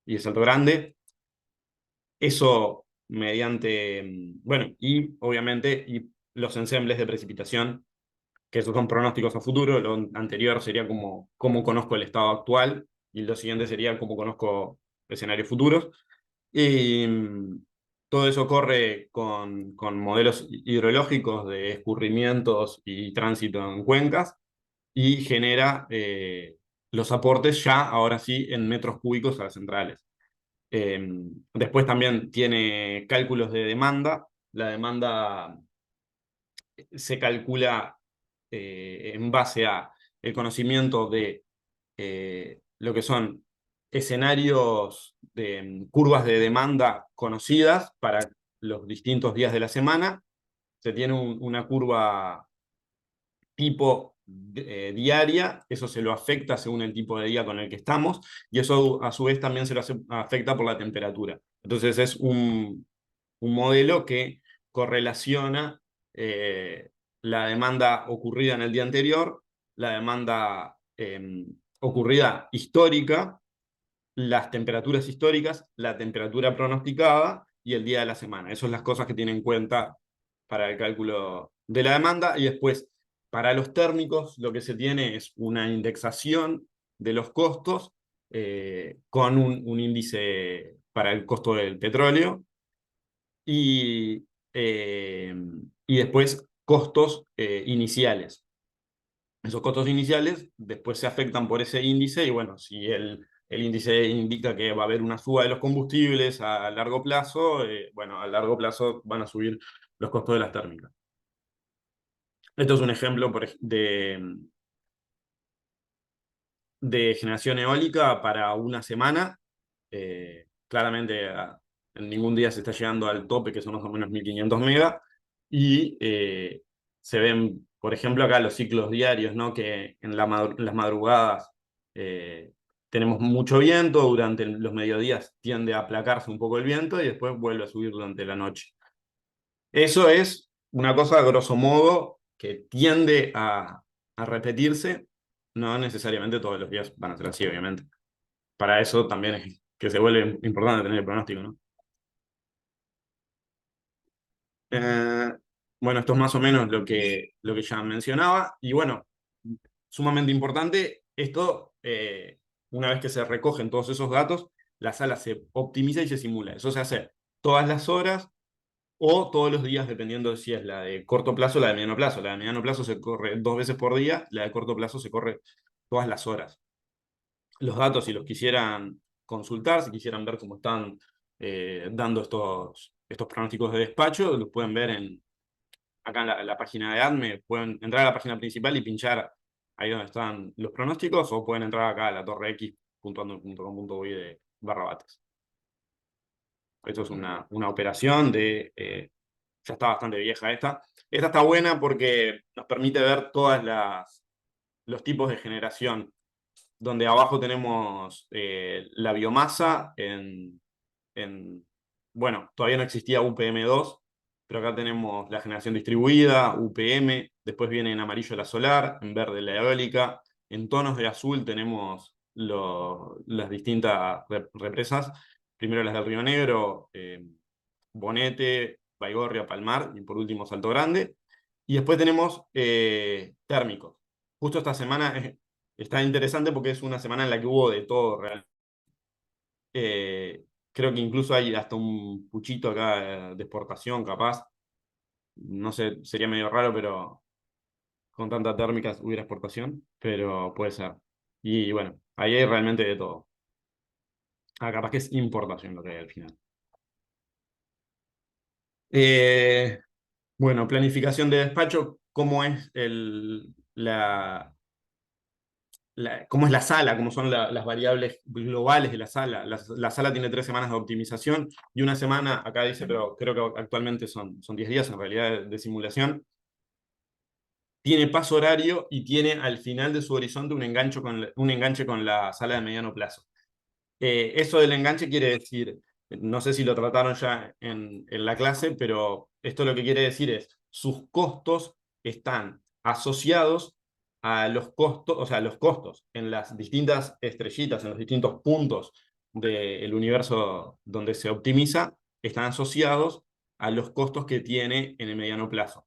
Grande. Eso mediante, bueno, y obviamente los ensembles de precipitación, que esos son pronósticos a futuro. Lo anterior sería cómo conozco el estado actual, y lo siguiente sería cómo conozco escenarios futuros. Y todo eso corre con modelos hidrológicos de escurrimientos y tránsito en cuencas, y genera los aportes ya, ahora sí, en metros cúbicos a las centrales. Después también tiene cálculos de demanda, la demanda se calcula en base a el conocimiento de lo que son escenarios de curvas de demanda conocidas para los distintos días de la semana. Se tiene una curva tipo diaria, eso se lo afecta según el tipo de día con el que estamos, y eso a su vez también se lo afecta por la temperatura. Entonces es un modelo que correlaciona la demanda ocurrida en el día anterior, la demanda ocurrida histórica, las temperaturas históricas, la temperatura pronosticada y el día de la semana. Esas son las cosas que tiene en cuenta para el cálculo de la demanda. Y después, para los térmicos, lo que se tiene es una indexación de los costos con un índice para el costo del petróleo y, eh, y después costos iniciales. Esos costos iniciales después se afectan por ese índice y bueno, si el índice indica que va a haber una suba de los combustibles a largo plazo, bueno, a largo plazo van a subir los costos de las térmicas. Esto es un ejemplo de generación eólica para una semana. Claramente en ningún día se está llegando al tope, que son más o menos 1500 megas, y se ven, por ejemplo, acá los ciclos diarios, ¿no? Que en las madrugadas tenemos mucho viento, durante los mediodías tiende a aplacarse un poco el viento y después vuelve a subir durante la noche. Eso es una cosa, grosso modo, que tiende a repetirse, no necesariamente todos los días van a ser así, obviamente. Para eso también es que se vuelve importante tener el pronóstico, ¿no? Eh, bueno, esto es más o menos lo que ya mencionaba. Y bueno, sumamente importante, esto, una vez que se recogen todos esos datos, la sala se optimiza y se simula. Eso se hace todas las horas o todos los días, dependiendo de si es la de corto plazo o la de mediano plazo. La de mediano plazo se corre 2 veces por día, la de corto plazo se corre todas las horas. Los datos, si los quisieran consultar, si quisieran ver cómo están dando estos pronósticos de despacho, los pueden ver acá en la página de ADME. Pueden entrar a la página principal y pinchar ahí donde están los pronósticos, o pueden entrar acá a la torre x.com.uy de /bates. Esto es una operación ya está bastante vieja esta. Esta está buena porque nos permite ver todos los tipos de generación, donde abajo tenemos la biomasa bueno, todavía no existía UPM2, pero acá tenemos la generación distribuida, UPM, después viene en amarillo la solar, en verde la eólica, en tonos de azul tenemos las distintas represas, primero las del Río Negro, Bonete, Baigorria, Palmar, y por último Salto Grande, y después tenemos térmicos. Justo esta semana está interesante porque es una semana en la que hubo de todo realmente. Creo que incluso hay hasta un puchito acá de exportación, capaz. No sé, sería medio raro, pero con tanta térmica hubiera exportación, pero puede ser. Y bueno, ahí hay realmente de todo. Capaz que es importación lo que hay al final. Bueno, planificación de despacho, ¿cómo es cómo es la sala, cómo son las variables globales de la sala? La sala tiene 3 semanas de optimización y una semana, acá dice, pero creo que actualmente son 10 días en realidad de simulación. Tiene paso horario y tiene al final de su horizonte un enganche con la sala de mediano plazo. Eso del enganche quiere decir, no sé si lo trataron ya en la clase, pero esto lo que quiere decir es, sus costos están asociados a los costos, o sea, los costos en las distintas estrellitas, en los distintos puntos del universo donde se optimiza, están asociados a los costos que tiene en el mediano plazo.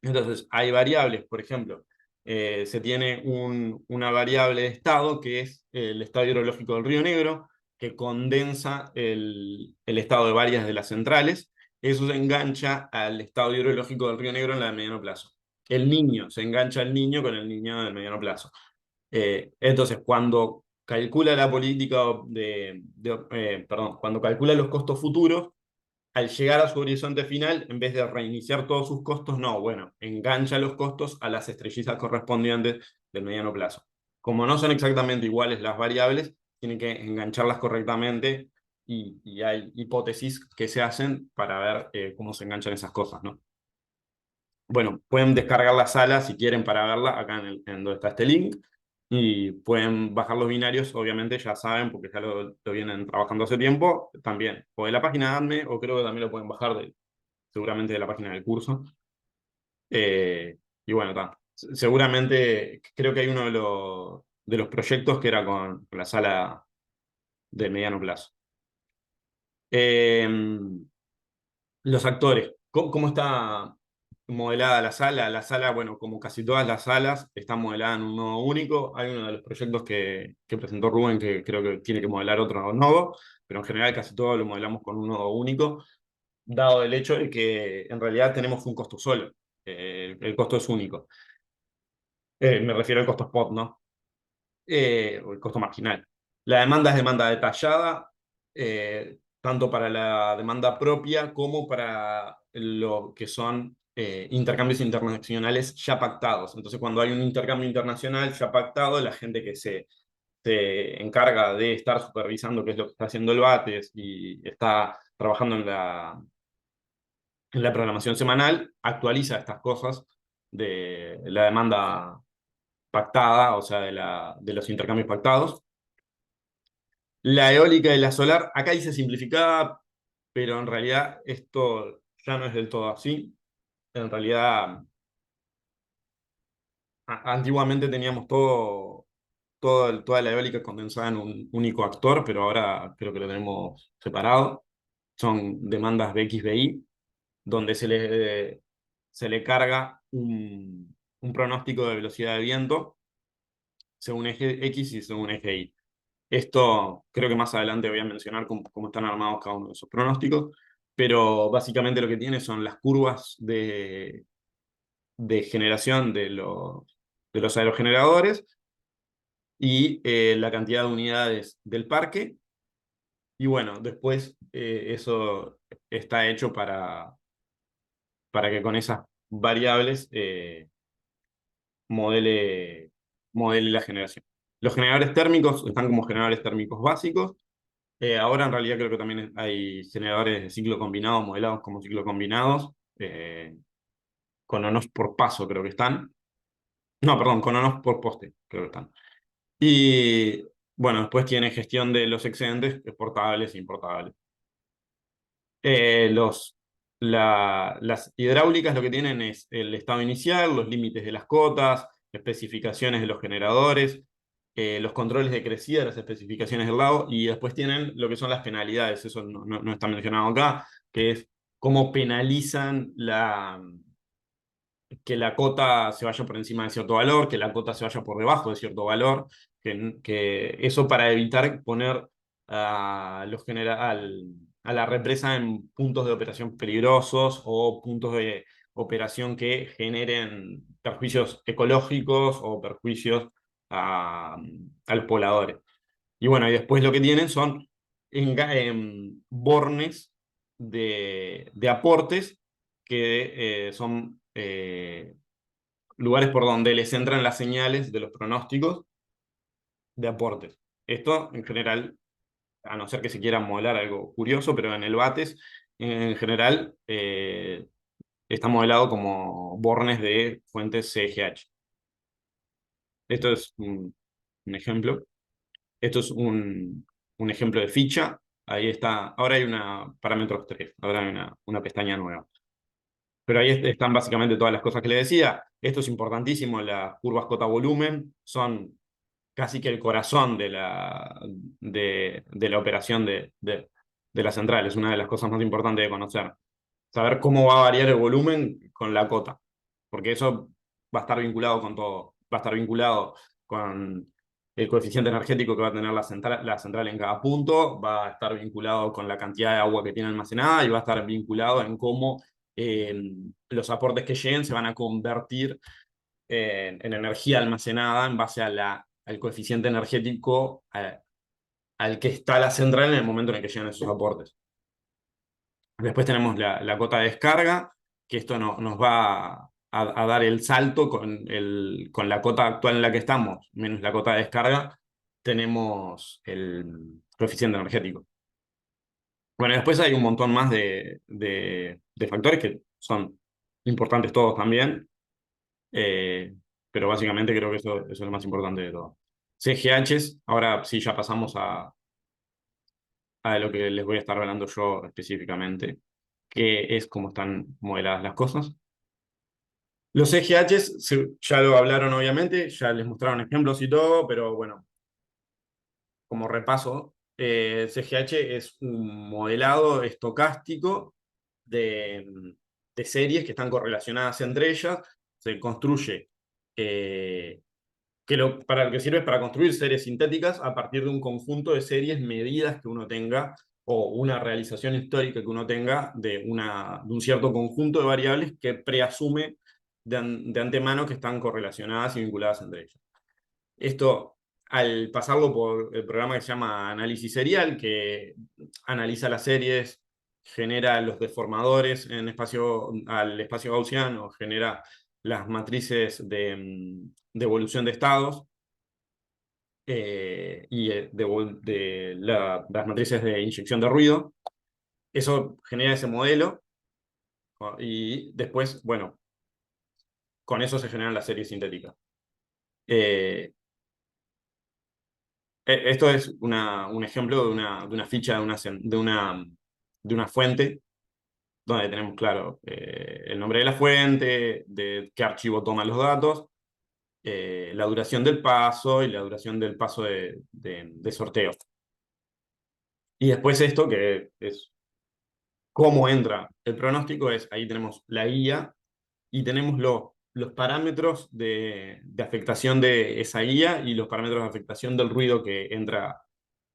Entonces, hay variables, por ejemplo, se tiene una variable de estado que es el estado hidrológico del Río Negro, que condensa el estado de varias de las centrales. Eso se engancha al estado hidrológico del Río Negro en la de mediano plazo. El Niño, se engancha al Niño con el Niño del mediano plazo. Entonces, cuando calcula la política perdón, cuando calcula los costos futuros, al llegar a su horizonte final, en vez de reiniciar todos sus costos, no, bueno, engancha los costos a las estrellitas correspondientes del mediano plazo. Como no son exactamente iguales las variables, tienen que engancharlas correctamente y hay hipótesis que se hacen para ver cómo se enganchan esas cosas, ¿no? Bueno, pueden descargar la sala si quieren para verla acá en donde está este link. Y pueden bajar los binarios, obviamente ya saben, porque ya lo vienen trabajando hace tiempo, también. O de la página de ADME, o creo que también lo pueden bajar seguramente de la página del curso. Y bueno, está. Seguramente creo que hay uno de los proyectos que era con la sala de mediano plazo. Eh, los actores, ¿cómo está modelada la sala? La sala, bueno, como casi todas las salas, está modelada en un nodo único. Hay uno de los proyectos que presentó Rubén que creo que tiene que modelar otro nodo, pero en general casi todo lo modelamos con un nodo único, dado el hecho de que en realidad tenemos un costo solo. El costo es único. Me refiero al costo spot, ¿no? O el costo marginal. La demanda es demanda detallada, tanto para la demanda propia como para lo que son intercambios internacionales ya pactados. Entonces, cuando hay un intercambio internacional ya pactado, la gente que se encarga de estar supervisando qué es lo que está haciendo el BATES y está trabajando en la programación semanal, actualiza estas cosas de la demanda pactada, o sea, de los intercambios pactados. La eólica y la solar, acá dice simplificada, pero en realidad esto ya no es del todo así. En realidad, antiguamente teníamos toda la eólica condensada en un único actor, pero ahora creo que lo tenemos separado. Son demandas BXBI, donde se le carga un pronóstico de velocidad de viento según eje X y según eje Y. Esto creo que más adelante voy a mencionar cómo están armados cada uno de esos pronósticos, pero básicamente lo que tiene son las curvas de generación de los aerogeneradores y la cantidad de unidades del parque. Y bueno, después eso está hecho para que con esas variables modele, modele la generación. Los generadores térmicos están como generadores térmicos básicos. Ahora en realidad creo que también hay generadores de ciclo combinado, modelados como ciclo combinados, con ONOS por paso creo que están. No, perdón, con ONOS por poste creo que están. Y bueno, después tiene gestión de los excedentes exportables e importables. Las hidráulicas lo que tienen es el estado inicial, los límites de las cotas, especificaciones de los generadores, los controles de crecida de las especificaciones del lago, y después tienen lo que son las penalidades, eso no está mencionado acá, que es cómo penalizan que la cota se vaya por encima de cierto valor, que la cota se vaya por debajo de cierto valor, que eso para evitar poner a la represa en puntos de operación peligrosos o puntos de operación que generen perjuicios ecológicos o perjuicios a los pobladores. Y bueno, y después lo que tienen son bornes de aportes que son lugares por donde les entran las señales de los pronósticos de aportes. Esto en general, a no ser que se quiera modelar algo curioso, pero en el BATES en general está modelado como bornes de fuentes CGH. Esto es un ejemplo. Esto es un ejemplo de ficha. Ahí está. Ahora hay parámetros 3. Ahora hay una pestaña nueva. Pero ahí están básicamente todas las cosas que le decía. Esto es importantísimo. Las curvas cota-volumen son casi que el corazón de la operación de la central. Es una de las cosas más importantes de conocer. Saber cómo va a variar el volumen con la cota. Porque eso va a estar vinculado con todo. Va a estar vinculado con el coeficiente energético que va a tener la central en cada punto, va a estar vinculado con la cantidad de agua que tiene almacenada y va a estar vinculado en cómo los aportes que lleguen se van a convertir en energía almacenada en base al coeficiente energético al que está la central en el momento en el que llegan esos aportes. Después tenemos la cota de descarga, que esto nos va a dar el salto con la cota actual en la que estamos, menos la cota de descarga, tenemos el coeficiente energético. Bueno, después hay un montón más de factores que son importantes todos también, pero básicamente creo que eso es lo más importante de todo. CGHs, ahora sí ya pasamos a lo que les voy a estar hablando yo específicamente, que es cómo están modeladas las cosas. Los CGHs ya lo hablaron obviamente, ya les mostraron ejemplos y todo, pero bueno, como repaso, CGH es un modelado estocástico de series que están correlacionadas entre ellas. Se construye, para lo que sirve es para construir series sintéticas a partir de un conjunto de series medidas que uno tenga o una realización histórica que uno tenga de un cierto conjunto de variables que preasume de antemano que están correlacionadas y vinculadas entre ellas. Esto, al pasarlo por el programa que se llama análisis serial, que analiza las series, genera los deformadores al espacio gaussiano, genera las matrices de evolución de estados y las matrices de inyección de ruido. Eso genera ese modelo y después, bueno, con eso se generan las series sintéticas. Esto es un ejemplo de una ficha de una fuente, donde tenemos, claro, el nombre de la fuente, de qué archivo toma los datos, la duración del paso y la duración del paso de sorteo. Y después esto, que es cómo entra el pronóstico, ahí tenemos la guía y tenemos los parámetros de afectación de esa guía y los parámetros de afectación del ruido que entra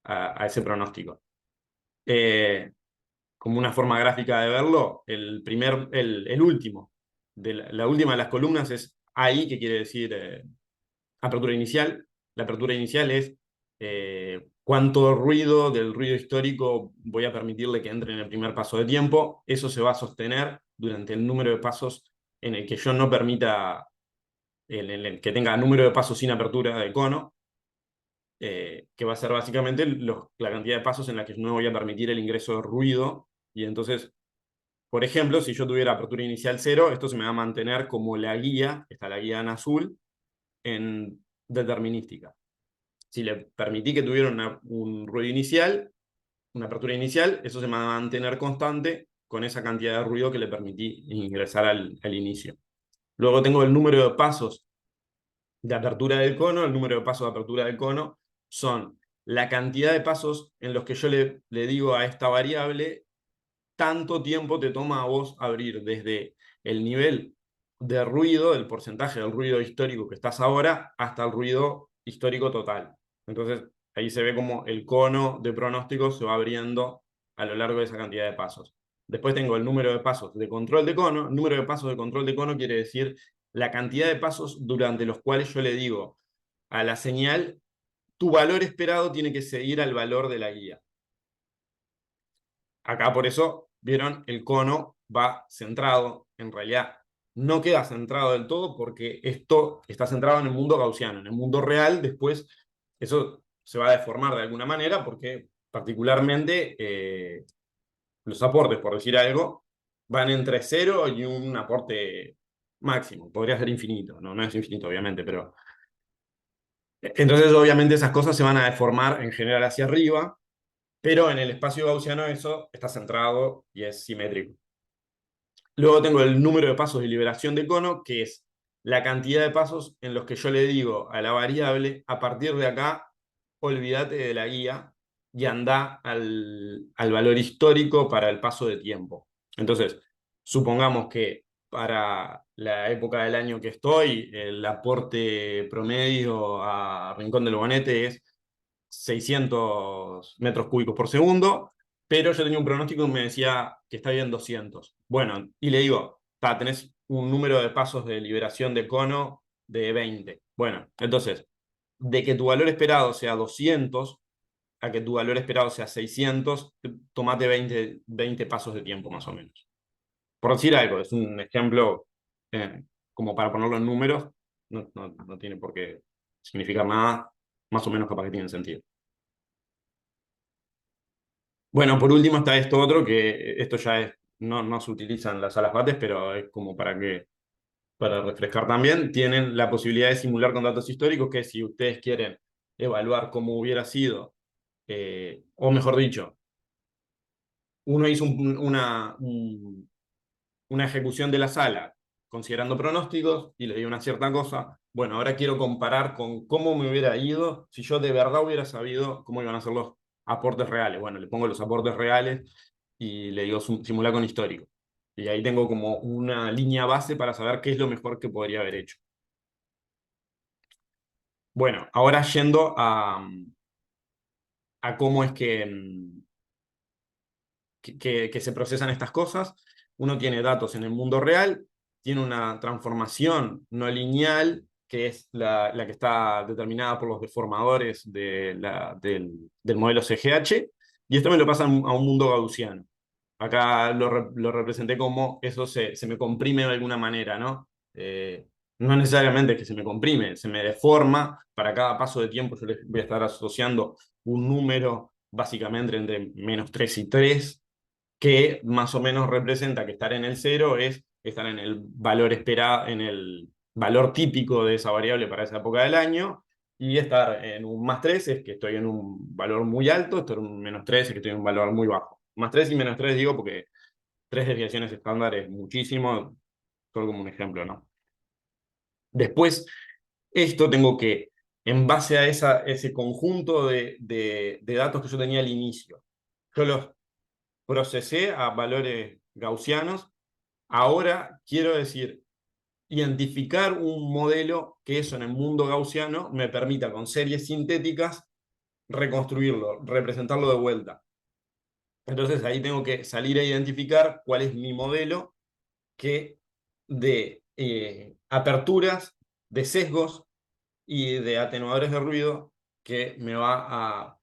a ese pronóstico. Como una forma gráfica de verlo, el último, la última de las columnas es AI, que quiere decir apertura inicial. La apertura inicial es cuánto ruido del ruido histórico voy a permitirle que entre en el primer paso de tiempo. Eso se va a sostener durante el número de pasos en el que yo no permita que tenga número de pasos sin apertura de cono. Que va a ser básicamente la cantidad de pasos en la que no voy a permitir el ingreso de ruido. Y entonces, por ejemplo, si yo tuviera apertura inicial 0, esto se me va a mantener como la guía, está la guía en azul, en determinística. Si le permití que tuviera un ruido inicial, una apertura inicial, eso se me va a mantener constante con esa cantidad de ruido que le permití ingresar al inicio. Luego tengo el número de pasos de apertura del cono. El número de pasos de apertura del cono son la cantidad de pasos en los que yo le digo a esta variable tanto tiempo te toma a vos abrir desde el nivel de ruido, el porcentaje del ruido histórico que estás ahora, hasta el ruido histórico total. Entonces, ahí se ve como el cono de pronóstico se va abriendo a lo largo de esa cantidad de pasos. Después tengo el número de pasos de control de cono. El número de pasos de control de cono quiere decir la cantidad de pasos durante los cuales yo le digo a la señal, tu valor esperado tiene que seguir al valor de la guía. Acá por eso, vieron, el cono va centrado. En realidad no queda centrado del todo porque esto está centrado en el mundo gaussiano. En el mundo real, después, eso se va a deformar de alguna manera porque particularmente los aportes, por decir algo, van entre 0 y un aporte máximo. Podría ser infinito, no es infinito obviamente, pero... Entonces obviamente esas cosas se van a deformar en general hacia arriba, pero en el espacio gaussiano eso está centrado y es simétrico. Luego tengo el número de pasos de liberación de cono, que es la cantidad de pasos en los que yo le digo a la variable, a partir de acá, olvídate de la guía y anda al valor histórico para el paso de tiempo. Entonces, supongamos que para la época del año que estoy, el aporte promedio a Rincón del Bonete es 600 metros cúbicos por segundo, pero yo tenía un pronóstico que me decía que está bien 200. Bueno, y le digo, tenés un número de pasos de liberación de cono de 20. Bueno, entonces, de que tu valor esperado sea 200, a que tu valor esperado sea 600, tomate 20 pasos de tiempo más o menos. Por decir algo, es un ejemplo como para ponerlo en números, no tiene por qué significar nada, más o menos capaz que tiene sentido. Bueno, por último está esto otro, que esto ya es, no se utiliza en las salas bates, pero es como para refrescar también, tienen la posibilidad de simular con datos históricos, que si ustedes quieren evaluar cómo hubiera sido, o mejor dicho, uno hizo una ejecución de la sala considerando pronósticos y le dio una cierta cosa. Bueno, ahora quiero comparar con cómo me hubiera ido si yo de verdad hubiera sabido cómo iban a ser los aportes reales. Bueno, le pongo los aportes reales y le digo simular con histórico. Y ahí tengo como una línea base para saber qué es lo mejor que podría haber hecho. Bueno, ahora yendo a cómo es que se procesan estas cosas. Uno tiene datos en el mundo real, tiene una transformación no lineal, que es la que está determinada por los deformadores del modelo CGH, y esto me lo pasa a un mundo gaussiano. Acá lo representé como eso se me comprime de alguna manera, ¿no? No necesariamente es que se me comprime, se me deforma. Para cada paso de tiempo yo les voy a estar asociando un número básicamente entre -3 y 3, que más o menos representa que estar en el 0 es estar en el valor esperado, en el valor típico de esa variable para esa época del año, y estar en un +3 es que estoy en un valor muy alto, estar en un -3 es que estoy en un valor muy bajo. +3 y -3 digo porque 3 desviaciones estándar es muchísimo, solo como un ejemplo, ¿no? Después, esto tengo que, en base a ese conjunto de datos que yo tenía al inicio, yo los procesé a valores gaussianos. Ahora quiero decir, identificar un modelo que eso en el mundo gaussiano me permita con series sintéticas reconstruirlo, representarlo de vuelta. Entonces ahí tengo que salir a identificar cuál es mi modelo que de aperturas, de sesgos y de atenuadores de ruido que me va a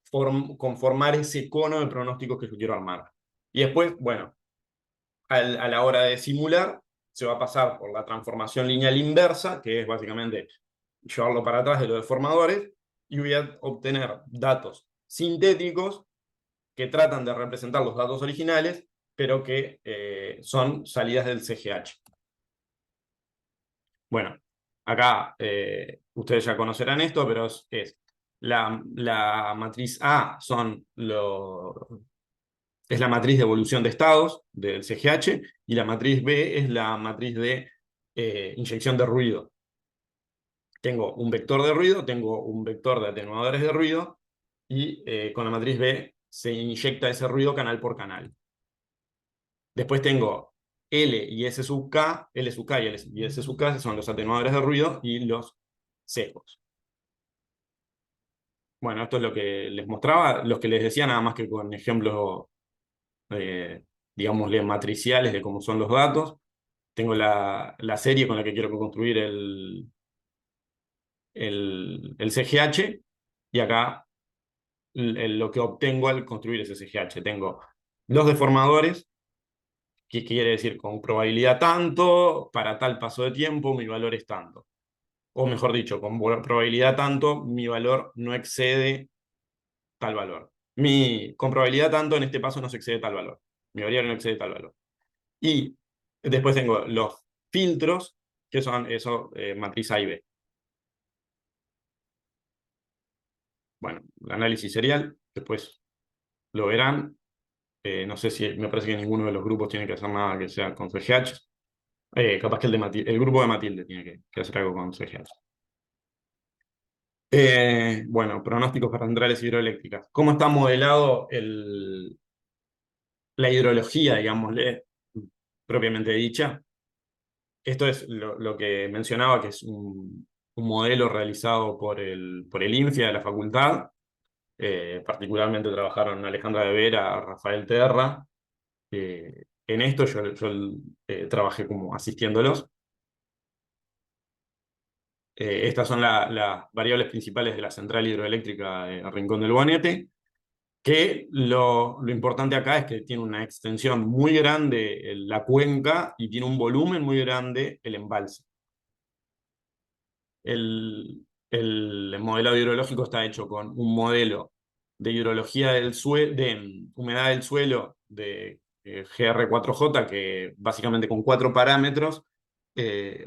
conformar ese cono de pronósticos que yo quiero armar. Y después, bueno, a la hora de simular, se va a pasar por la transformación lineal inversa, que es básicamente llevarlo para atrás de los deformadores, y voy a obtener datos sintéticos que tratan de representar los datos originales, pero que son salidas del CGH. Bueno, acá ustedes ya conocerán esto, pero es la matriz A es la matriz de evolución de estados del CGH, y la matriz B es la matriz de inyección de ruido. Tengo un vector de ruido, tengo un vector de atenuadores de ruido, y con la matriz B se inyecta ese ruido canal por canal. Después tengo L y S sub K, L sub K y S sub K son los atenuadores de ruido y los sesgos. Bueno, esto es lo que les mostraba, los que les decía, nada más que con ejemplos, digámosle, matriciales de cómo son los datos. Tengo la serie con la que quiero construir el CGH, y acá lo que obtengo al construir ese CGH. Tengo los deformadores, que quiere decir con probabilidad tanto, para tal paso de tiempo, mi valor es tanto. O mejor dicho, con probabilidad tanto, mi valor no excede tal valor. Con probabilidad tanto, en este paso no se excede tal valor. Mi variable no excede tal valor. Y después tengo los filtros, que son eso, matriz A y B. Bueno, el análisis serial, después lo verán. No sé si, me parece que ninguno de los grupos tiene que hacer nada que sea con CGH. Capaz que el grupo de Matilde tiene que hacer algo con CGH. Bueno, pronósticos para centrales hidroeléctricas. ¿Cómo está modelado la hidrología, digámosle, propiamente dicha? Esto es lo que mencionaba, que es un modelo realizado por el INFIA de la facultad. Particularmente trabajaron Alejandra de Vera, Rafael Terra. En esto yo trabajé como asistiéndolos. Estas son las variables principales de la central hidroeléctrica de Rincón del Bonete. Que lo importante acá es que tiene una extensión muy grande la cuenca y tiene un volumen muy grande el embalse. El modelado hidrológico está hecho con un modelo de hidrología del suelo, de humedad del suelo de GR4J, que básicamente con 4 parámetros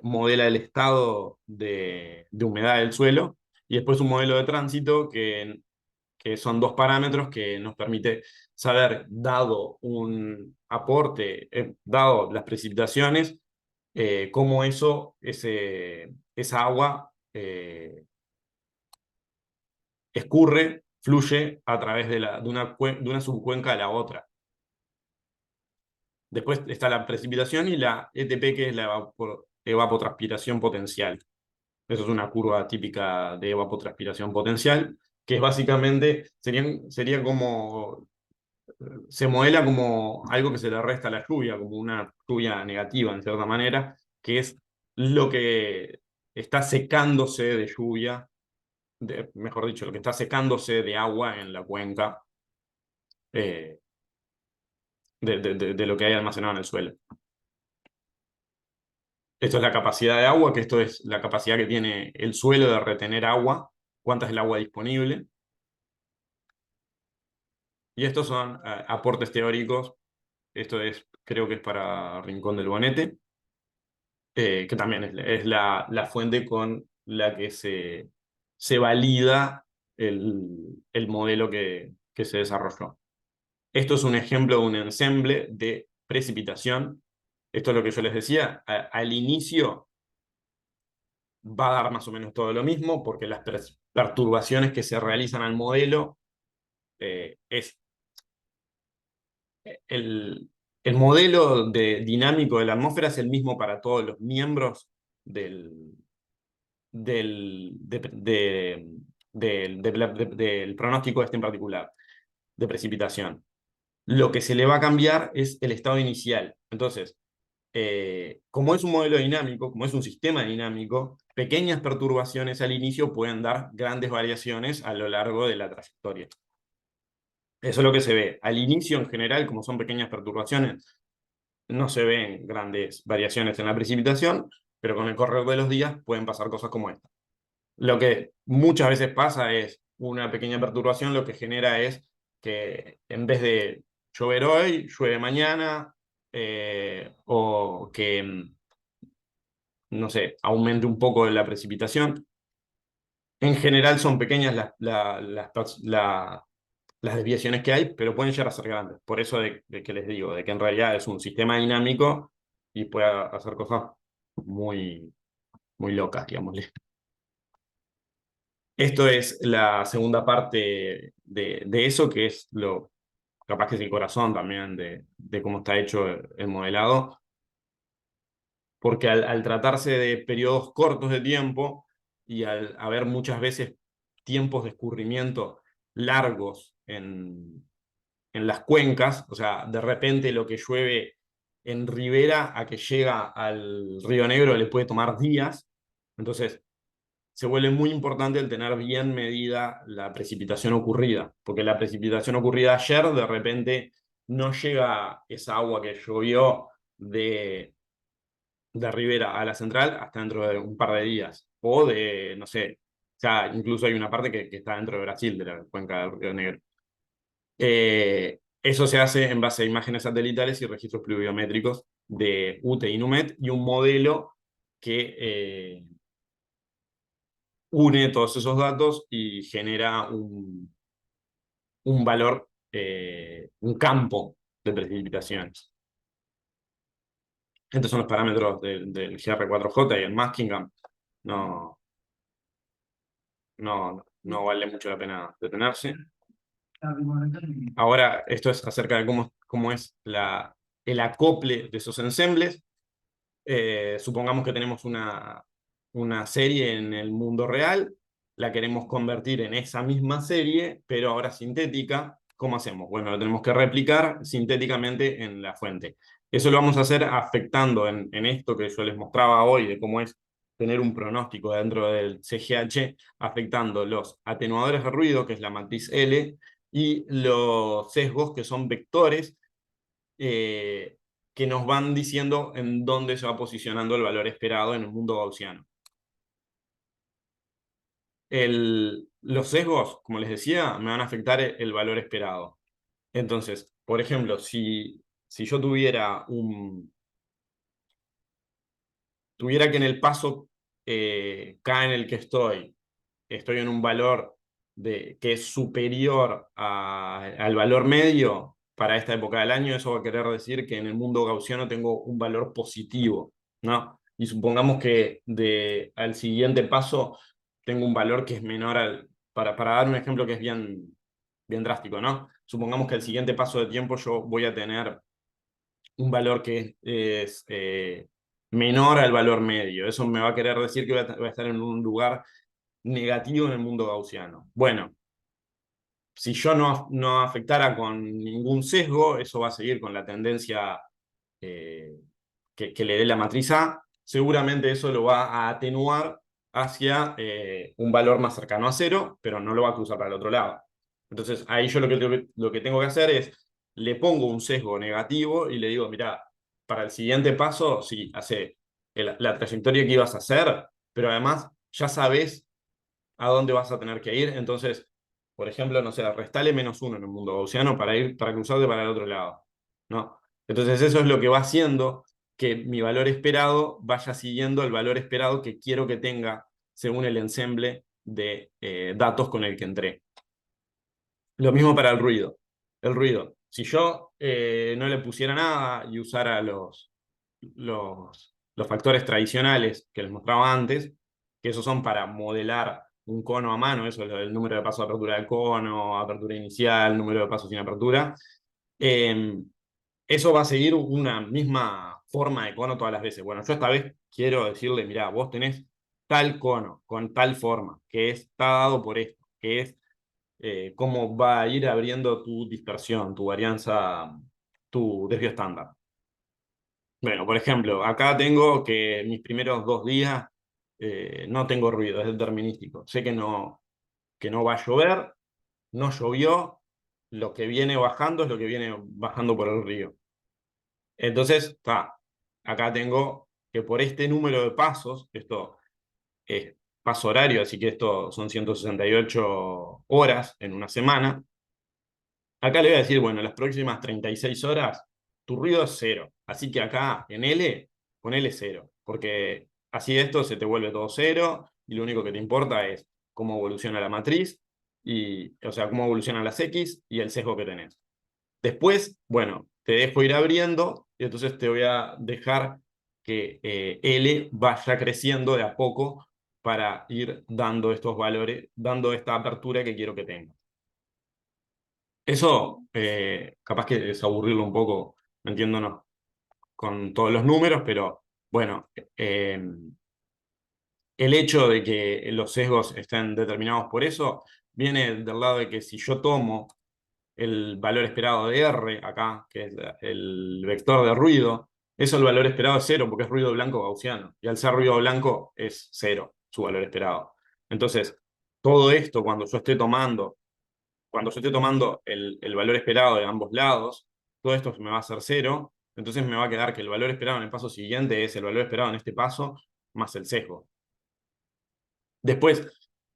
modela el estado de humedad del suelo, y después un modelo de tránsito que son 2 parámetros que nos permite saber, dado un aporte, dado las precipitaciones, cómo esa agua escurre, fluye a través de una subcuenca a la otra. Después está la precipitación y la ETP, que es la evapotranspiración potencial. Eso es una curva típica de evapotranspiración potencial, que es básicamente, sería como, se modela como algo que se le resta a la lluvia, como una lluvia negativa en cierta manera, que es lo que está secándose de lluvia, mejor dicho, lo que está secándose de agua en la cuenca eh, de lo que hay almacenado en el suelo. Esto es la capacidad de agua, que esto es la capacidad que tiene el suelo de retener agua, cuánta es el agua disponible. Y estos son aportes teóricos. Esto creo que es para Rincón del Bonete, que también es la fuente con la que se valida el modelo que se desarrolló. Esto es un ejemplo de un ensemble de precipitación. Esto es lo que yo les decía. Al inicio va a dar más o menos todo lo mismo, porque las perturbaciones que se realizan al modelo es el modelo dinámico de la atmósfera es el mismo para todos los miembros del pronóstico este en particular, de precipitación. Lo que se le va a cambiar es el estado inicial. Entonces, como es un modelo dinámico, como es un sistema dinámico, pequeñas perturbaciones al inicio pueden dar grandes variaciones a lo largo de la trayectoria. Eso es lo que se ve. Al inicio, en general, como son pequeñas perturbaciones, no se ven grandes variaciones en la precipitación, pero con el correr de los días pueden pasar cosas como esta. Lo que muchas veces pasa es una pequeña perturbación, lo que genera es que en vez de llover hoy, llueve mañana, o que, no sé, aumente un poco la precipitación. En general son pequeñas las desviaciones que hay, pero pueden llegar a ser grandes. Por eso de que les digo, de que en realidad es un sistema dinámico y puede hacer cosas muy, muy locas, digámosle. Esto es la segunda parte de eso, que es capaz que es el corazón también de cómo está hecho el modelado, porque al tratarse de periodos cortos de tiempo y al haber muchas veces tiempos de escurrimiento largos en las cuencas, o sea, de repente lo que llueve en ribera a que llega al Río Negro le puede tomar días, entonces se vuelve muy importante el tener bien medida la precipitación ocurrida, porque la precipitación ocurrida ayer de repente no llega esa agua que llovió de ribera a la central hasta dentro de un par de días, o no sé, o sea, incluso hay una parte que está dentro de Brasil, de la cuenca del Río Negro. Eso se hace en base a imágenes satelitales y registros pluviométricos de UTE y NUMET y un modelo que une todos esos datos y genera un valor, un campo de precipitaciones. Estos son los parámetros del GR4J y el Muskingum. No vale mucho la pena detenerse. Ahora, esto es acerca de cómo es el acople de esos ensembles. Supongamos que tenemos una serie en el mundo real, la queremos convertir en esa misma serie, pero ahora sintética. ¿Cómo hacemos? Bueno, lo tenemos que replicar sintéticamente en la fuente. Eso lo vamos a hacer afectando en esto que yo les mostraba hoy, de cómo es tener un pronóstico dentro del CGH, afectando los atenuadores de ruido, que es la matriz L, y los sesgos, que son vectores, que nos van diciendo en dónde se va posicionando el valor esperado en el mundo gaussiano. Los sesgos, como les decía, me van a afectar el valor esperado. Entonces, por ejemplo, si yo tuviera que en el paso K en el que estoy en un valor que es superior al valor medio para esta época del año, eso va a querer decir que en el mundo gaussiano tengo un valor positivo, ¿no? Y supongamos que al siguiente paso tengo un valor que es menor para dar un ejemplo que es bien, bien drástico, ¿no? Supongamos que al siguiente paso de tiempo yo voy a tener un valor que es menor al valor medio. Eso me va a querer decir que voy a estar en un lugar negativo en el mundo gaussiano. Bueno, si yo no afectara con ningún sesgo, eso va a seguir con la tendencia eh, que le dé la matriz A. Seguramente eso lo va a atenuar hacia un valor más cercano a cero, pero no lo va a cruzar para el otro lado. Entonces, ahí yo lo que tengo que hacer es, le pongo un sesgo negativo y le digo, mira, para el siguiente paso, sí, hace la trayectoria que ibas a hacer, pero además ya sabes a dónde vas a tener que ir. Entonces, por ejemplo, no sé, restale -1 en el mundo gaussiano para cruzarte para el otro lado, ¿no? Entonces eso es lo que va haciendo que mi valor esperado vaya siguiendo el valor esperado que quiero que tenga según el ensemble de datos con el que entré. Lo mismo para el ruido. El ruido. Si yo no le pusiera nada y usara los factores tradicionales que les mostraba antes, que esos son para modelar un cono a mano, eso es el número de pasos de apertura del cono, apertura inicial, número de pasos sin apertura, eso va a seguir una misma forma de cono todas las veces. Bueno, yo esta vez quiero decirle, mirá, vos tenés tal cono, con tal forma, que está dado por esto, que es cómo va a ir abriendo tu dispersión, tu varianza, tu desvío estándar. Bueno, por ejemplo, acá tengo que mis primeros 2 días no tengo ruido, es determinístico. Sé que no va a llover, no llovió, lo que viene bajando es lo que viene bajando por el río. Entonces, acá tengo que por este número de pasos, esto es paso horario, así que esto son 168 horas en una semana. Acá le voy a decir, bueno, las próximas 36 horas, tu ruido es 0. Así que acá en L, ponele 0. Porque así esto se te vuelve todo 0 y lo único que te importa es cómo evoluciona la matriz, o sea, cómo evolucionan las X y el sesgo que tenés. Después, bueno, te dejo ir abriendo y entonces te voy a dejar que L vaya creciendo de a poco para ir dando estos valores, dando esta apertura que quiero que tenga. Eso, capaz que es aburrirlo un poco, metiéndonos con todos los números, pero bueno, el hecho de que los sesgos estén determinados por eso viene del lado de que si yo tomo el valor esperado de R acá, que es el vector de ruido, eso el valor esperado es 0 porque es ruido blanco gaussiano, y al ser ruido blanco es 0 su valor esperado. Entonces, todo esto cuando yo esté tomando el valor esperado de ambos lados, todo esto me va a hacer 0, entonces me va a quedar que el valor esperado en el paso siguiente es el valor esperado en este paso más el sesgo. Después,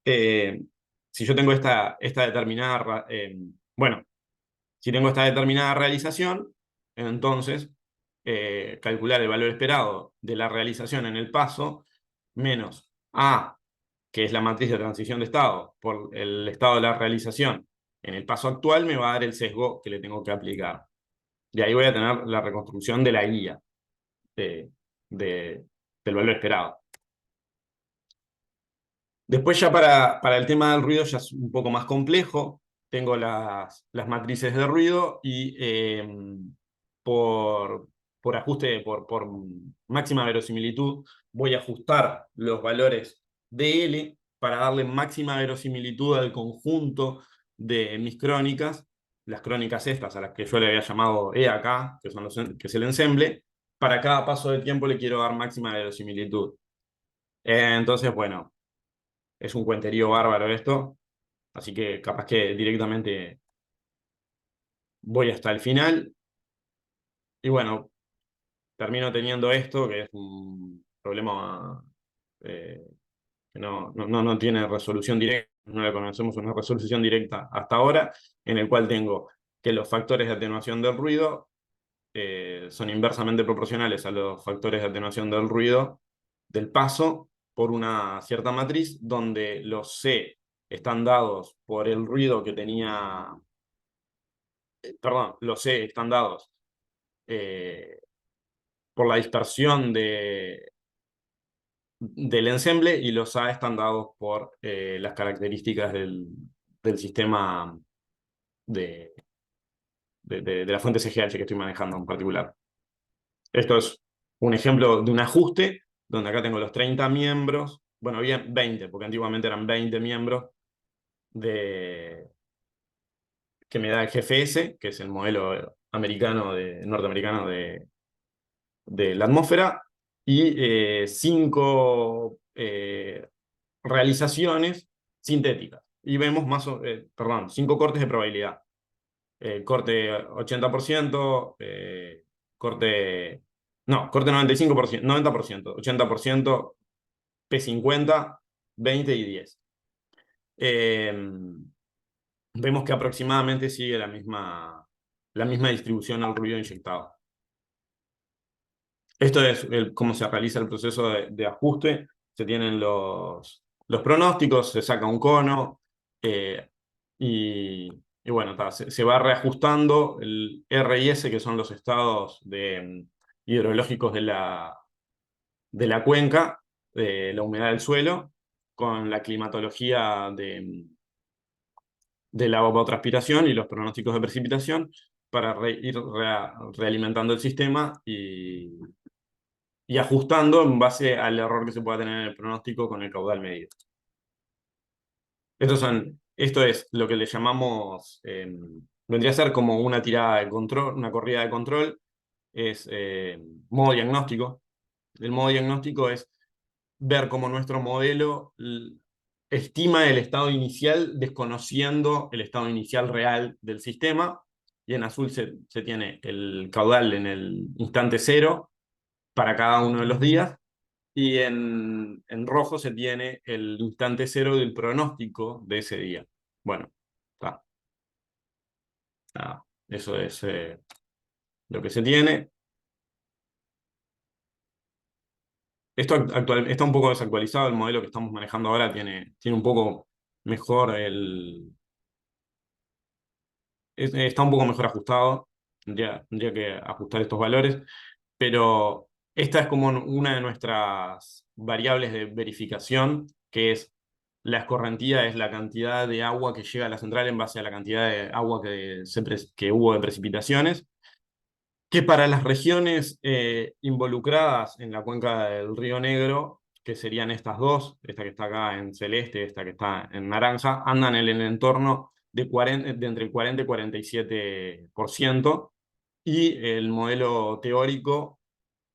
si yo tengo esta determinada, bueno, si tengo esta determinada realización, entonces calcular el valor esperado de la realización en el paso menos A, que es la matriz de transición de estado, por el estado de la realización en el paso actual, me va a dar el sesgo que le tengo que aplicar. Y ahí voy a tener la reconstrucción de la guía de, del valor esperado. Después ya para el tema del ruido ya es un poco más complejo. Tengo las matrices de ruido y por, ajuste, por máxima verosimilitud, voy a ajustar los valores de L para darle máxima verosimilitud al conjunto de mis crónicas, las crónicas estas a las que yo le había llamado E acá, que es el ensemble. Para cada paso del tiempo le quiero dar máxima verosimilitud. Entonces, bueno, es un cuenterío bárbaro esto, así que capaz que directamente voy hasta el final, y bueno, termino teniendo esto, que es un problema que no tiene resolución directa, no le conocemos una resolución directa hasta ahora, en el cual tengo que los factores de atenuación del ruido son inversamente proporcionales a los factores de atenuación del ruido del paso por una cierta matriz, donde los C están dados por el ruido que tenía, perdón, los C están dados eh, por la dispersión del ensemble, y los A están dados por las características del sistema de, de la fuente CGH que estoy manejando en particular. Esto es un ejemplo de un ajuste, donde acá tengo los 30 miembros, bueno, bien 20, porque antiguamente eran 20 miembros que me da el GFS, que es el modelo norteamericano de la atmósfera, y 5 realizaciones sintéticas. Y vemos perdón, 5 cortes de probabilidad. Corte 80%, corte... No, corte 95%, 90%, 80%, P50, 20 y 10. Vemos que aproximadamente sigue la misma distribución al ruido inyectado. Esto es cómo se realiza el proceso de ajuste. Se tienen los pronósticos, se saca un cono, eh, y bueno, se va reajustando el R y S, que son los estados hidrológicos de la cuenca, de la humedad del suelo, con la climatología de la evapotranspiración y los pronósticos de precipitación, para ir realimentando el sistema y ajustando en base al error que se pueda tener en el pronóstico con el caudal medido. Esto es lo que le llamamos, vendría a ser como una tirada de control, una corrida de control, es modo diagnóstico. El modo diagnóstico es ver cómo nuestro modelo estima el estado inicial desconociendo el estado inicial real del sistema, y en azul se tiene el caudal en el instante cero para cada uno de los días, y en rojo se tiene el instante cero del pronóstico de ese día. Bueno, está. Eso es lo que se tiene. Esto está un poco desactualizado. El modelo que estamos manejando ahora tiene un poco mejor está un poco mejor ajustado. Tendría que ajustar estos valores, pero esta es como una de nuestras variables de verificación, que es la escorrentía, es la cantidad de agua que llega a la central en base a la cantidad de agua que hubo de precipitaciones, que para las regiones involucradas en la cuenca del Río Negro, que serían estas dos, esta que está acá en celeste, esta que está en naranja, andan en el entorno de entre el 40 y 47%, y el modelo teórico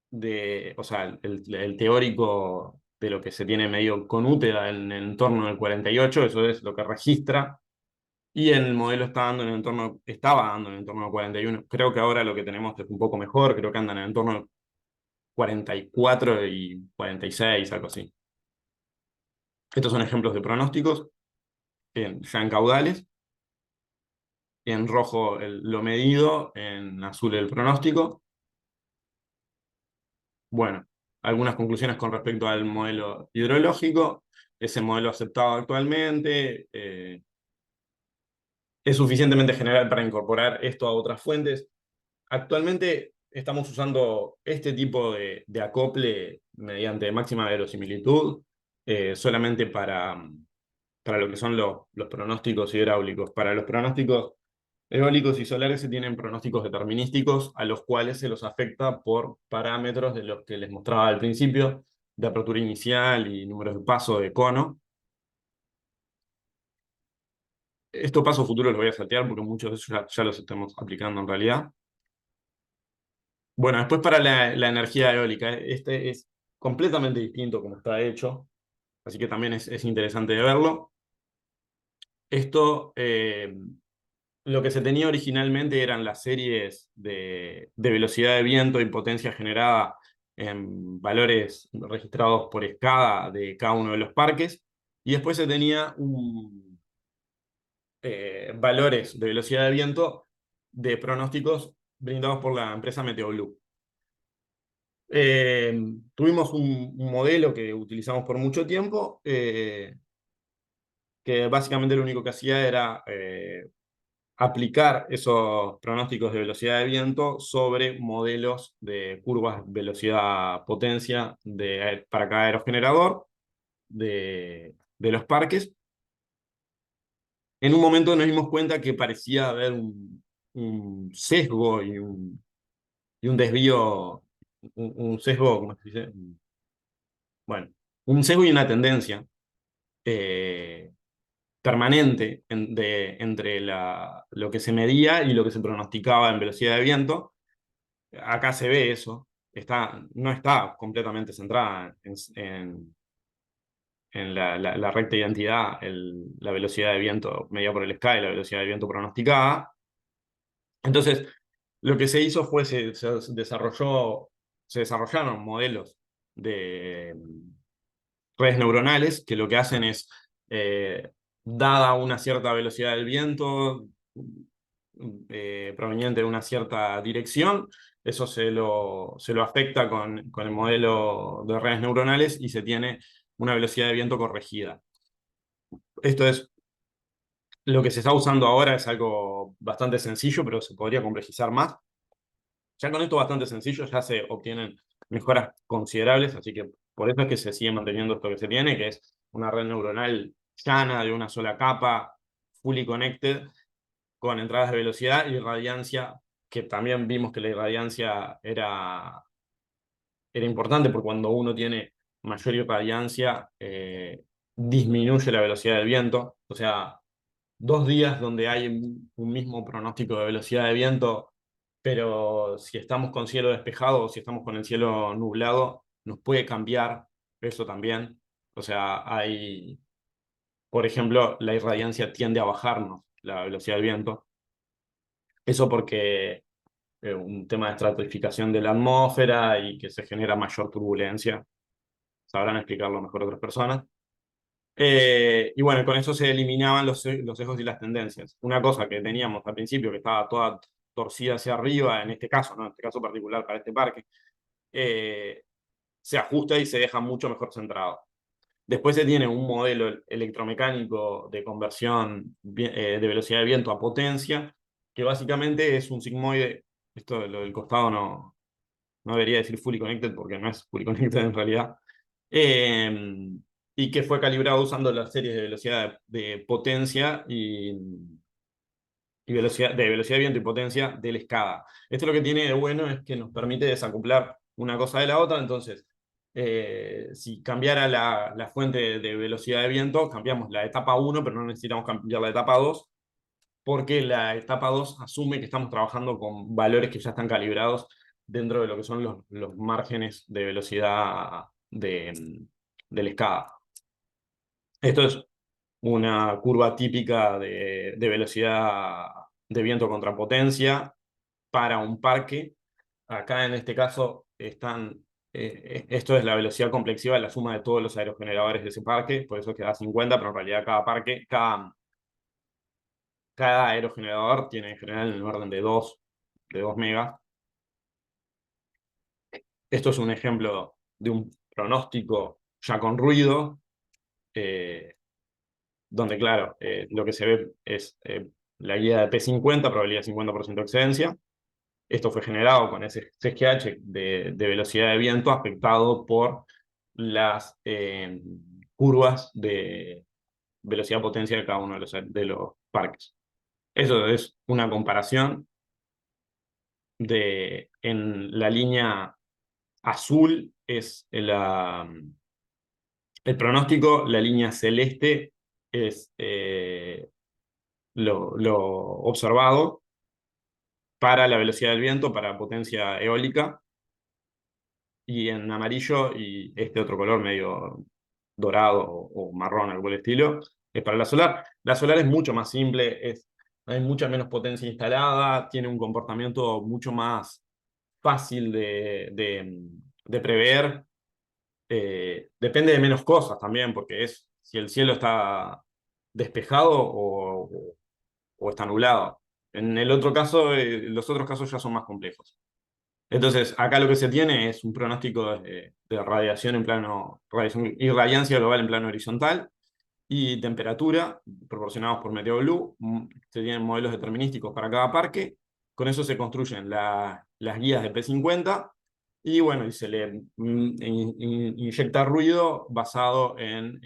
o sea, el teórico de lo que se tiene medio con úteda en el entorno del 48, eso es lo que registra, y en el modelo estaba dando en el entorno del 41. Creo que ahora lo que tenemos es un poco mejor, creo que andan en el entorno del 44 y 46, algo así. Estos son ejemplos de pronósticos, ya en caudales, en rojo lo medido, en azul el pronóstico. Bueno, algunas conclusiones con respecto al modelo hidrológico. Es el modelo aceptado actualmente, es suficientemente general para incorporar esto a otras fuentes. Actualmente estamos usando este tipo de acople mediante máxima verosimilitud solamente para lo que son los pronósticos hidráulicos. Para los pronósticos eólicos y solares se tienen pronósticos determinísticos, a los cuales se los afecta por parámetros de los que les mostraba al principio, de apertura inicial y números de paso de cono. Estos pasos futuros los voy a saltear porque muchos de ellos ya los estamos aplicando en realidad. Bueno, después para la energía eólica, este es completamente distinto como está hecho, así que también es interesante de verlo. Esto lo que se tenía originalmente eran las series de velocidad de viento y potencia generada en valores registrados por escala de cada uno de los parques, y después se tenía valores de velocidad de viento de pronósticos brindados por la empresa Meteoblue. Tuvimos un modelo que utilizamos por mucho tiempo, que básicamente lo único que hacía era aplicar esos pronósticos de velocidad de viento sobre modelos de curvas velocidad-potencia para cada aerogenerador de los parques. En un momento nos dimos cuenta que parecía haber un sesgo y un desvío, un sesgo, ¿cómo se dice? Bueno, un sesgo y una tendencia eh, permanente entre lo que se medía y lo que se pronosticaba en velocidad de viento. Acá se ve eso, no está completamente centrada en la recta identidad, la velocidad de viento medida por el SKY y la velocidad de viento pronosticada. Entonces, lo que se hizo fue, se desarrollaron modelos de redes neuronales que lo que hacen es, dada una cierta velocidad del viento, proveniente de una cierta dirección, eso se lo afecta con el modelo de redes neuronales y se tiene una velocidad de viento corregida. Esto es lo que se está usando ahora, es algo bastante sencillo, pero se podría complejizar más. Ya con esto bastante sencillo ya se obtienen mejoras considerables, así que por eso es que se sigue manteniendo esto que se tiene, que es una red neuronal llana de una sola capa, fully connected, con entradas de velocidad y irradiancia, que también vimos que la irradiancia era importante, porque cuando uno tiene mayor irradiancia, disminuye la velocidad del viento. O sea, 2 días donde hay un mismo pronóstico de velocidad de viento, pero si estamos con cielo despejado o si estamos con el cielo nublado, nos puede cambiar eso también. O sea, por ejemplo, la irradiancia tiende a bajarnos la velocidad del viento. Eso porque un tema de estratificación de la atmósfera y que se genera mayor turbulencia. Sabrán explicarlo mejor otras personas. Y bueno, con eso se eliminaban los sesgos y las tendencias. Una cosa que teníamos al principio, que estaba toda torcida hacia arriba, en este caso, ¿no? En este caso particular para este parque, se ajusta y se deja mucho mejor centrado. Después se tiene un modelo electromecánico de conversión de velocidad de viento a potencia, que básicamente es un sigmoide. Esto lo del costado no debería decir fully connected porque no es fully connected en realidad. Y que fue calibrado usando las series de velocidad de potencia y velocidad de viento y potencia del SCADA. Esto lo que tiene de bueno es que nos permite desacoplar una cosa de la otra. Entonces, si cambiara la fuente de velocidad de viento, cambiamos la etapa 1, pero no necesitamos cambiar la etapa 2, porque la etapa 2 asume que estamos trabajando con valores que ya están calibrados dentro de lo que son los márgenes de velocidad del SCADA. Esto es una curva típica de velocidad de viento contra potencia para un parque. Acá en este caso esto es la velocidad complexiva, la suma de todos los aerogeneradores de ese parque, por eso queda 50, pero en realidad cada aerogenerador tiene en general en el orden de 2 megas. Esto es un ejemplo de un pronóstico ya con ruido, donde, claro, lo que se ve es la guía de P50, probabilidad de 50% de excedencia. Esto fue generado con ese CSGH de velocidad de viento afectado por las curvas de velocidad-potencia de cada uno de los parques. Eso es una comparación en la línea azul es el pronóstico, la línea celeste es lo observado para la velocidad del viento, para potencia eólica, y en amarillo, y este otro color medio dorado o marrón, algo por el estilo, es para la solar. La solar es mucho más simple, hay mucha menos potencia instalada, tiene un comportamiento mucho más fácil de prever. Depende de menos cosas también, porque es si el cielo está despejado o está nublado. En el otro caso, los otros casos ya son más complejos. Entonces, acá lo que se tiene es un pronóstico de radiación en plano, radiación y radiancia global en plano horizontal y temperatura proporcionados por MeteoBlue. Se tienen modelos determinísticos para cada parque. Con eso se construyen las guías de P50 y bueno, y se le inyecta ruido basado en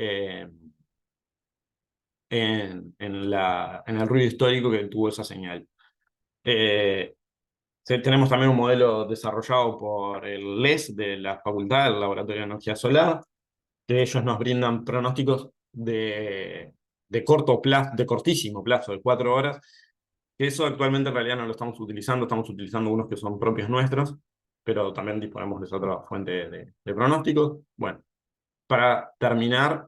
el ruido histórico que tuvo esa señal. Tenemos también un modelo desarrollado por el LES de la Facultad, el Laboratorio de Energía Solar, que ellos nos brindan pronósticos de corto plazo, de cortísimo plazo, de 4 horas, que eso actualmente en realidad no lo estamos utilizando unos que son propios nuestros, pero también disponemos de otra fuente de pronósticos. Bueno, para terminar,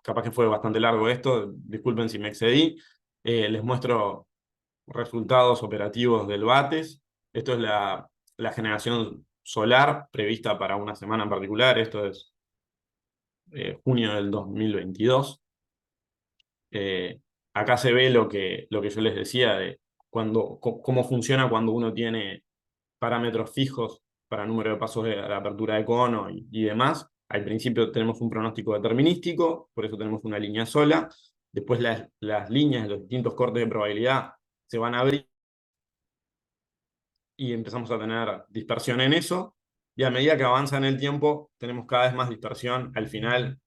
capaz que fue bastante largo esto, disculpen si me excedí, les muestro resultados operativos del BATES. Esto es la generación solar prevista para una semana en particular, esto es junio del 2022. Acá se ve lo que yo les decía de cómo funciona cuando uno tiene parámetros fijos para número de pasos de la apertura de cono y demás. Al principio tenemos un pronóstico determinístico, por eso tenemos una línea sola. Después las líneas, los distintos cortes de probabilidad se van a abrir y empezamos a tener dispersión en eso. Y a medida que avanza en el tiempo, tenemos cada vez más dispersión. Al final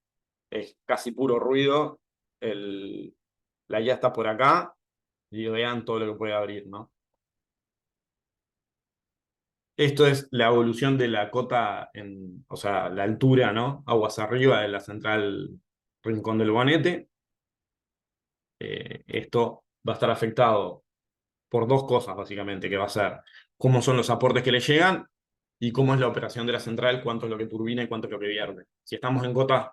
es casi puro ruido. La guía está por acá y vean todo lo que puede abrir, ¿no? Esto es la evolución de la cota, o sea, la altura, ¿no? Aguas arriba de la central Rincón del Bonete. Esto va a estar afectado por dos cosas, básicamente, que va a ser cómo son los aportes que le llegan y cómo es la operación de la central, cuánto es lo que turbina y cuánto es lo que vierte. Si estamos en cotas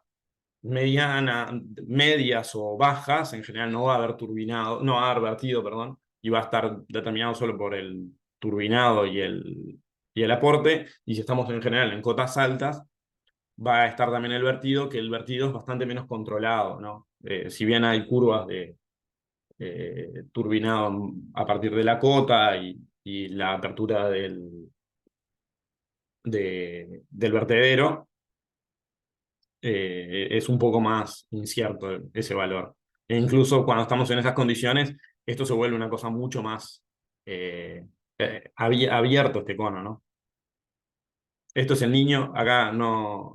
medias o bajas, en general no va a haber turbinado, no va a haber vertido, perdón, y va a estar determinado solo por el turbinado y el aporte. Y si estamos en general en cotas altas, va a estar también el vertido, que el vertido es bastante menos controlado, ¿no? Si bien hay curvas de turbinado a partir de la cota y la apertura del vertedero, es un poco más incierto ese valor. E incluso cuando estamos en esas condiciones, esto se vuelve una cosa mucho más abierto este cono, ¿no? Esto es el niño, acá no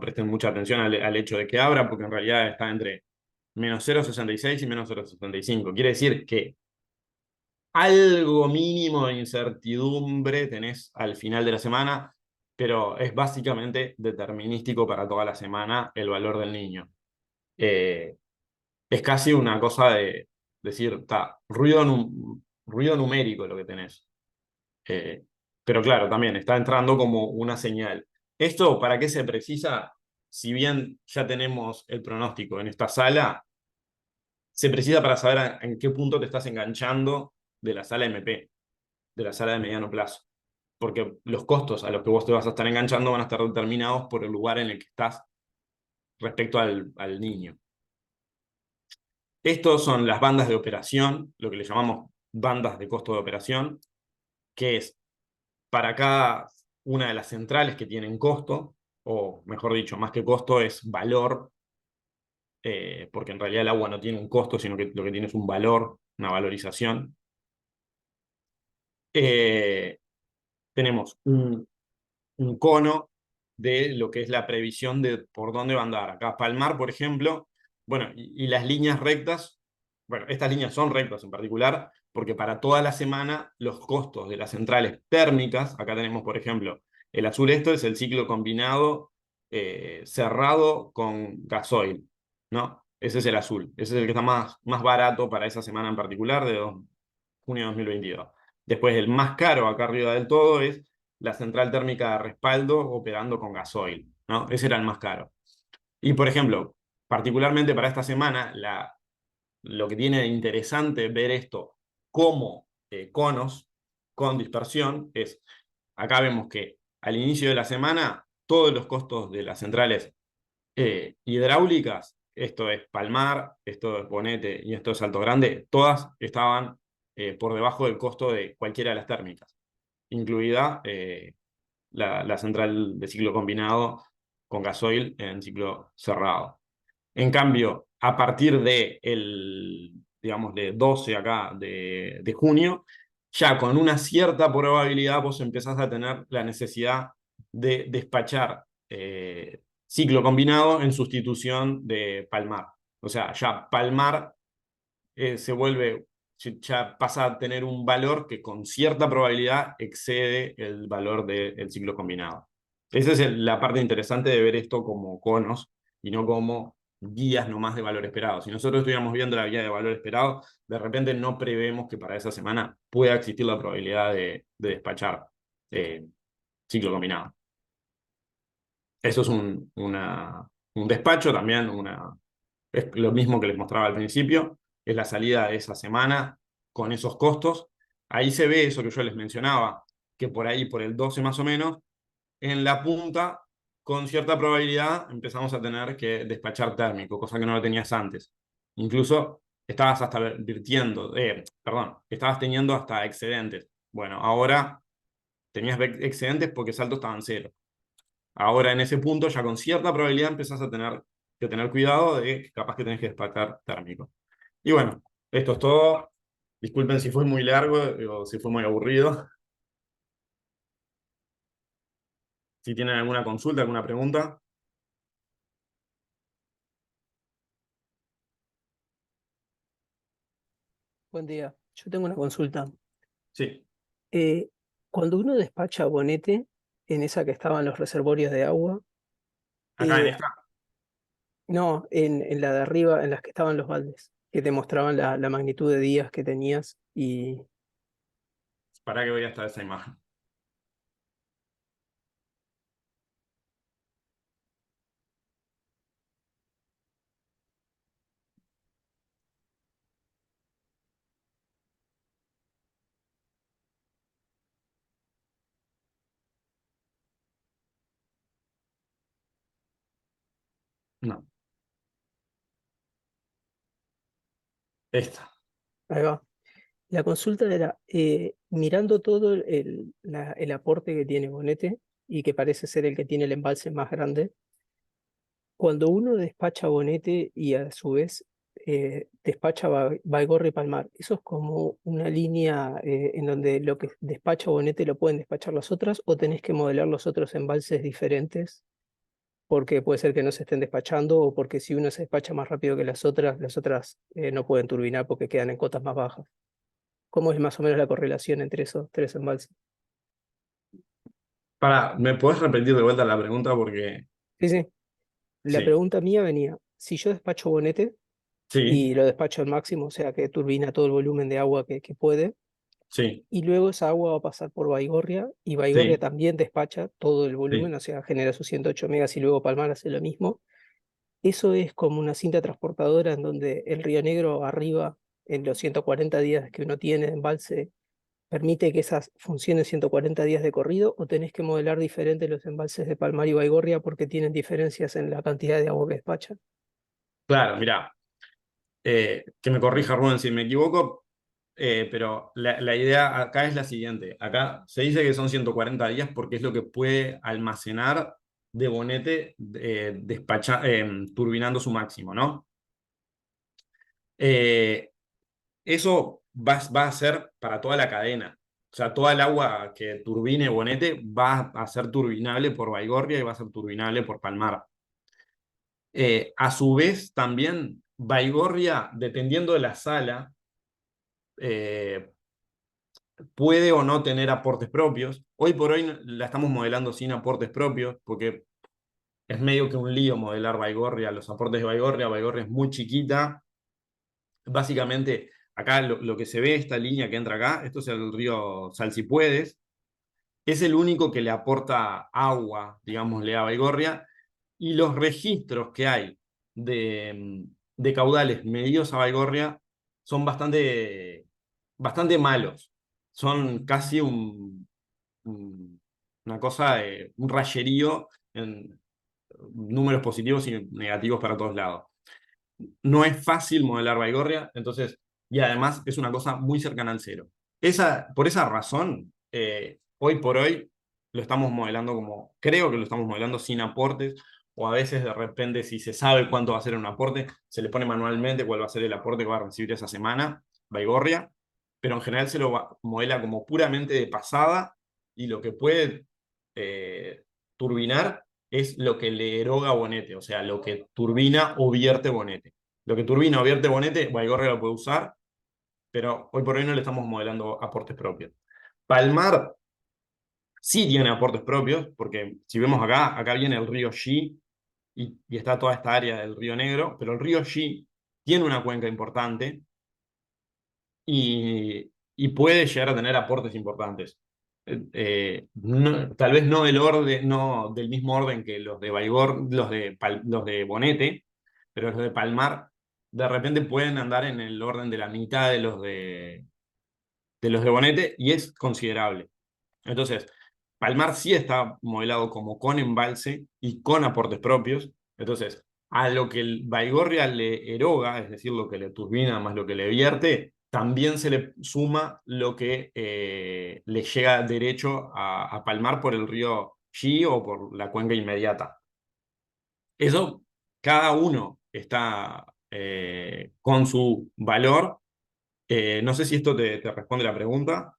presten mucha atención al hecho de que abra, porque en realidad está entre menos 0,66 y menos 0,75. Quiere decir que algo mínimo de incertidumbre tenés al final de la semana, pero es básicamente determinístico para toda la semana el valor del niño. Es casi una cosa de decir, está, ruido numérico lo que tenés. Eh, pero claro, también está entrando como una señal. ¿Esto para qué se precisa? Si bien ya tenemos el pronóstico en esta sala, se precisa para saber en qué punto te estás enganchando de la sala MP, de la sala de mediano plazo. Porque los costos a los que vos te vas a estar enganchando van a estar determinados por el lugar en el que estás respecto al niño. Estos son las bandas de operación, lo que le llamamos bandas de costo de operación, que es para cada una de las centrales que tienen costo, o mejor dicho, más que costo es valor, porque en realidad el agua no tiene un costo, sino que lo que tiene es un valor, una valorización. Tenemos un cono de lo que es la previsión de por dónde va a andar. Acá Palmar, por ejemplo, bueno, y las líneas rectas, bueno, estas líneas son rectas en particular, porque para toda la semana los costos de las centrales térmicas, acá tenemos, por ejemplo, el azul esto es el ciclo combinado cerrado con gasoil, ¿no? Ese es el azul, ese es el que está más barato para esa semana en particular de junio de 2022. Después el más caro acá arriba del todo es la central térmica de respaldo operando con gasoil, ¿no? Ese era el más caro. Y por ejemplo, particularmente para esta semana, lo que tiene de interesante ver esto como conos con dispersión es, acá vemos que al inicio de la semana todos los costos de las centrales hidráulicas, esto es Palmar, esto es Bonete y esto es Alto Grande, todas estaban por debajo del costo de cualquiera de las térmicas, incluida la central de ciclo combinado con gasoil en ciclo cerrado. En cambio, a partir digamos, de 12 acá de junio, ya con una cierta probabilidad vos empezás a tener la necesidad de despachar ciclo combinado en sustitución de Palmar. O sea, ya Palmar se vuelve, ya pasa a tener un valor que con cierta probabilidad excede el valor del ciclo combinado. Esa es la parte interesante de ver esto como conos y no como guías nomás de valor esperado. Si nosotros estuviéramos viendo la guía de valor esperado, de repente no prevemos que para esa semana pueda existir la probabilidad de despachar eh, ciclo combinado. Eso es un despacho también, es lo mismo que les mostraba al principio, es la salida de esa semana con esos costos. Ahí se ve eso que yo les mencionaba, que por ahí, por el 12 más o menos, en la punta, con cierta probabilidad, empezamos a tener que despachar térmico, cosa que no lo tenías antes. Incluso estabas hasta virtiendo, estabas teniendo hasta excedentes. Bueno, ahora tenías excedentes porque saltos estaban cero. Ahora en ese punto, ya con cierta probabilidad, empezás a tener que tener cuidado de que capaz que tenés que despachar térmico. Y bueno, esto es todo. Disculpen si fue muy largo o si fue muy aburrido. Si tienen alguna consulta, alguna pregunta. Buen día. Yo tengo una consulta. Sí, Eh, Cuando uno despacha Bonete, en esa que estaban los reservorios de agua, acá en eh, esta. no, en la de arriba, en las que estaban los baldes, que te mostraban la magnitud de días que tenías y ¿Para qué voy hasta esa imagen? No, esta. ahí va. La consulta era, mirando todo el aporte que tiene Bonete y que parece ser el que tiene el embalse más grande, cuando uno despacha Bonete y a su vez despacha Baigorria y Palmar, ¿eso es como una línea en donde lo que despacha Bonete lo pueden despachar las otras o tenés que modelar los otros embalses diferentes? Porque puede ser que no se estén despachando o porque si uno se despacha más rápido que las otras no pueden turbinar porque quedan en cotas más bajas. ¿Cómo es más o menos la correlación entre esos tres embalses? ¿Me podés repetir de vuelta la pregunta? Porque Sí, sí. La sí, pregunta mía venía, si yo despacho Bonete sí, y lo despacho al máximo, o sea que turbina todo el volumen de agua que puede, sí, y luego esa agua va a pasar por Baigorria y Baigorria sí, también despacha todo el volumen, sí. o sea, genera sus 108 megas y luego Palmar hace lo mismo. Eso es como una cinta transportadora en donde el Río Negro arriba, en los 140 días que uno tiene de embalse, permite que esas funcionen 140 días de corrido, o tenés que modelar diferente los embalses de Palmar y Baigorria porque tienen diferencias en la cantidad de agua que despachan. Claro, mirá. Que me corrija Rubén si me equivoco, pero la idea acá es la siguiente. Acá se dice que son 140 días porque es lo que puede almacenar de Bonete turbinando su máximo, ¿no? Eh, Eso va a ser para toda la cadena. O sea, toda el agua que turbine Bonete va a ser turbinable por Baigorria y va a ser turbinable por Palmar. A su vez, también Baigorria, dependiendo de la sala, eh, puede o no tener aportes propios. Hoy por hoy la estamos modelando sin aportes propios, porque es medio que un lío modelar Baigorria, los aportes de Baigorria. Baigorria es muy chiquita. Básicamente, acá lo que se ve, esta línea que entra acá, esto es el río Salsipuedes, es el único que le aporta agua, digámosle, a Baigorria, y los registros que hay de caudales medidos a Baigorria son bastante malos. Son casi una cosa, un rayerío en números positivos y negativos para todos lados. No es fácil modelar Baigorria, entonces, y además es una cosa muy cercana al cero. Por esa razón, hoy por hoy lo estamos modelando creo que lo estamos modelando sin aportes, o a veces de repente si se sabe cuánto va a ser un aporte, se le pone manualmente cuál va a ser el aporte que va a recibir esa semana, Baigorria, pero en general se lo modela como puramente de pasada, y lo que puede turbinar es lo que le eroga Bonete, o sea, lo que turbina o vierte Bonete. Lo que turbina o vierte Bonete, Baigorria lo puede usar, pero hoy por hoy no le estamos modelando aportes propios. Palmar sí tiene aportes propios, porque si vemos acá viene el río Xi y está toda esta área del río Negro, pero el río Xi tiene una cuenca importante y puede llegar a tener aportes importantes. Tal vez no del mismo orden que los de Baigor, los de Bonete, pero los de Palmar de repente pueden andar en el orden de la mitad de los de Bonete, y es considerable. Entonces, Palmar sí está modelado como con embalse y con aportes propios. Entonces, a lo que el Baigorria le eroga, es decir, lo que le turbina más lo que le vierte, también se le suma lo que le llega derecho a Palmar por el río Xi o por la cuenca inmediata. Eso, cada uno está con su valor. No sé si esto te responde la pregunta.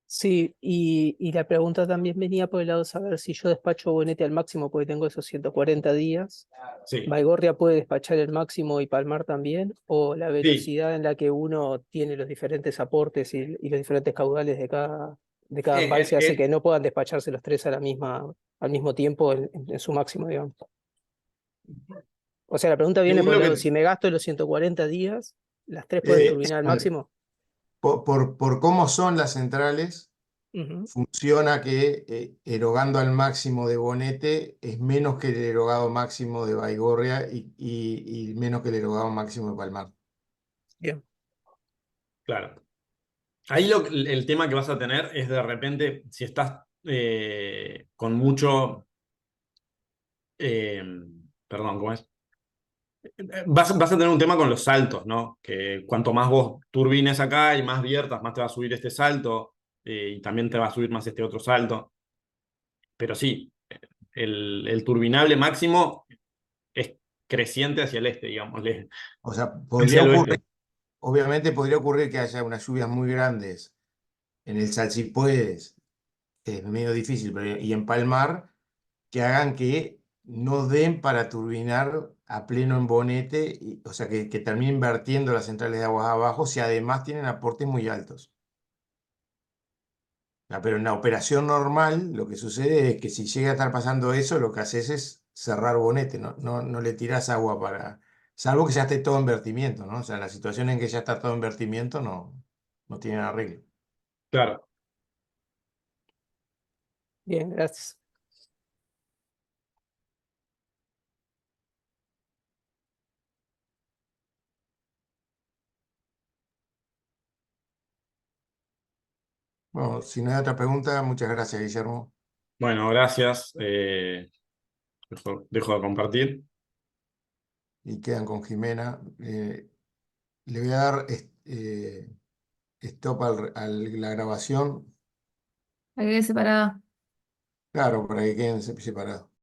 Sí, y la pregunta también venía por el lado de saber si yo despacho Bonete al máximo porque tengo esos 140 días. Sí, ¿Baigorria puede despachar el máximo y Palmar también? ¿O la sí. velocidad en la que uno tiene los diferentes aportes y los diferentes caudales de cada embalse hace que no puedan despacharse los tres al mismo tiempo en su máximo, digamos? O sea, la pregunta viene Según por el lo lado, que, si me gasto los 140 días, ¿las tres pueden eh, turbinar al máximo? por cómo son las centrales, Ujú, funciona que erogando al máximo de Bonete es menos que el erogado máximo de Baigorria y menos que el erogado máximo de Palmar. bien. Claro. Ahí el tema que vas a tener es de repente, si estás con mucho, eh, perdón, ¿cómo es? Vas a tener un tema con los saltos, ¿no? Que cuanto más vos turbines acá y más viertas, más te va a subir este salto, y también te va a subir más este otro salto. Pero sí, el turbinable máximo es creciente hacia el este, digamos, O sea, hacia podría el ocurrir, oeste. obviamente podría ocurrir que haya unas lluvias muy grandes en el Salsipuedes, que es medio difícil, y en Palmar, que hagan que no den para turbinar a pleno en Bonete, o sea, que terminen vertiendo las centrales de aguas abajo, si además tienen aportes muy altos. Pero en la operación normal, lo que sucede es que si llega a estar pasando eso, lo que haces es cerrar Bonete, no le tirás agua salvo que ya esté todo en vertimiento, ¿no? O sea, en la situación en que ya está todo en vertimiento, no tienen arreglo. Claro. Bien, gracias. Bueno, si no hay otra pregunta, muchas gracias, Guillermo. Bueno, gracias. Dejo de compartir. Y quedan con Jimena. Le voy a dar stop a la grabación, Hay que separada. claro, para que queden separados.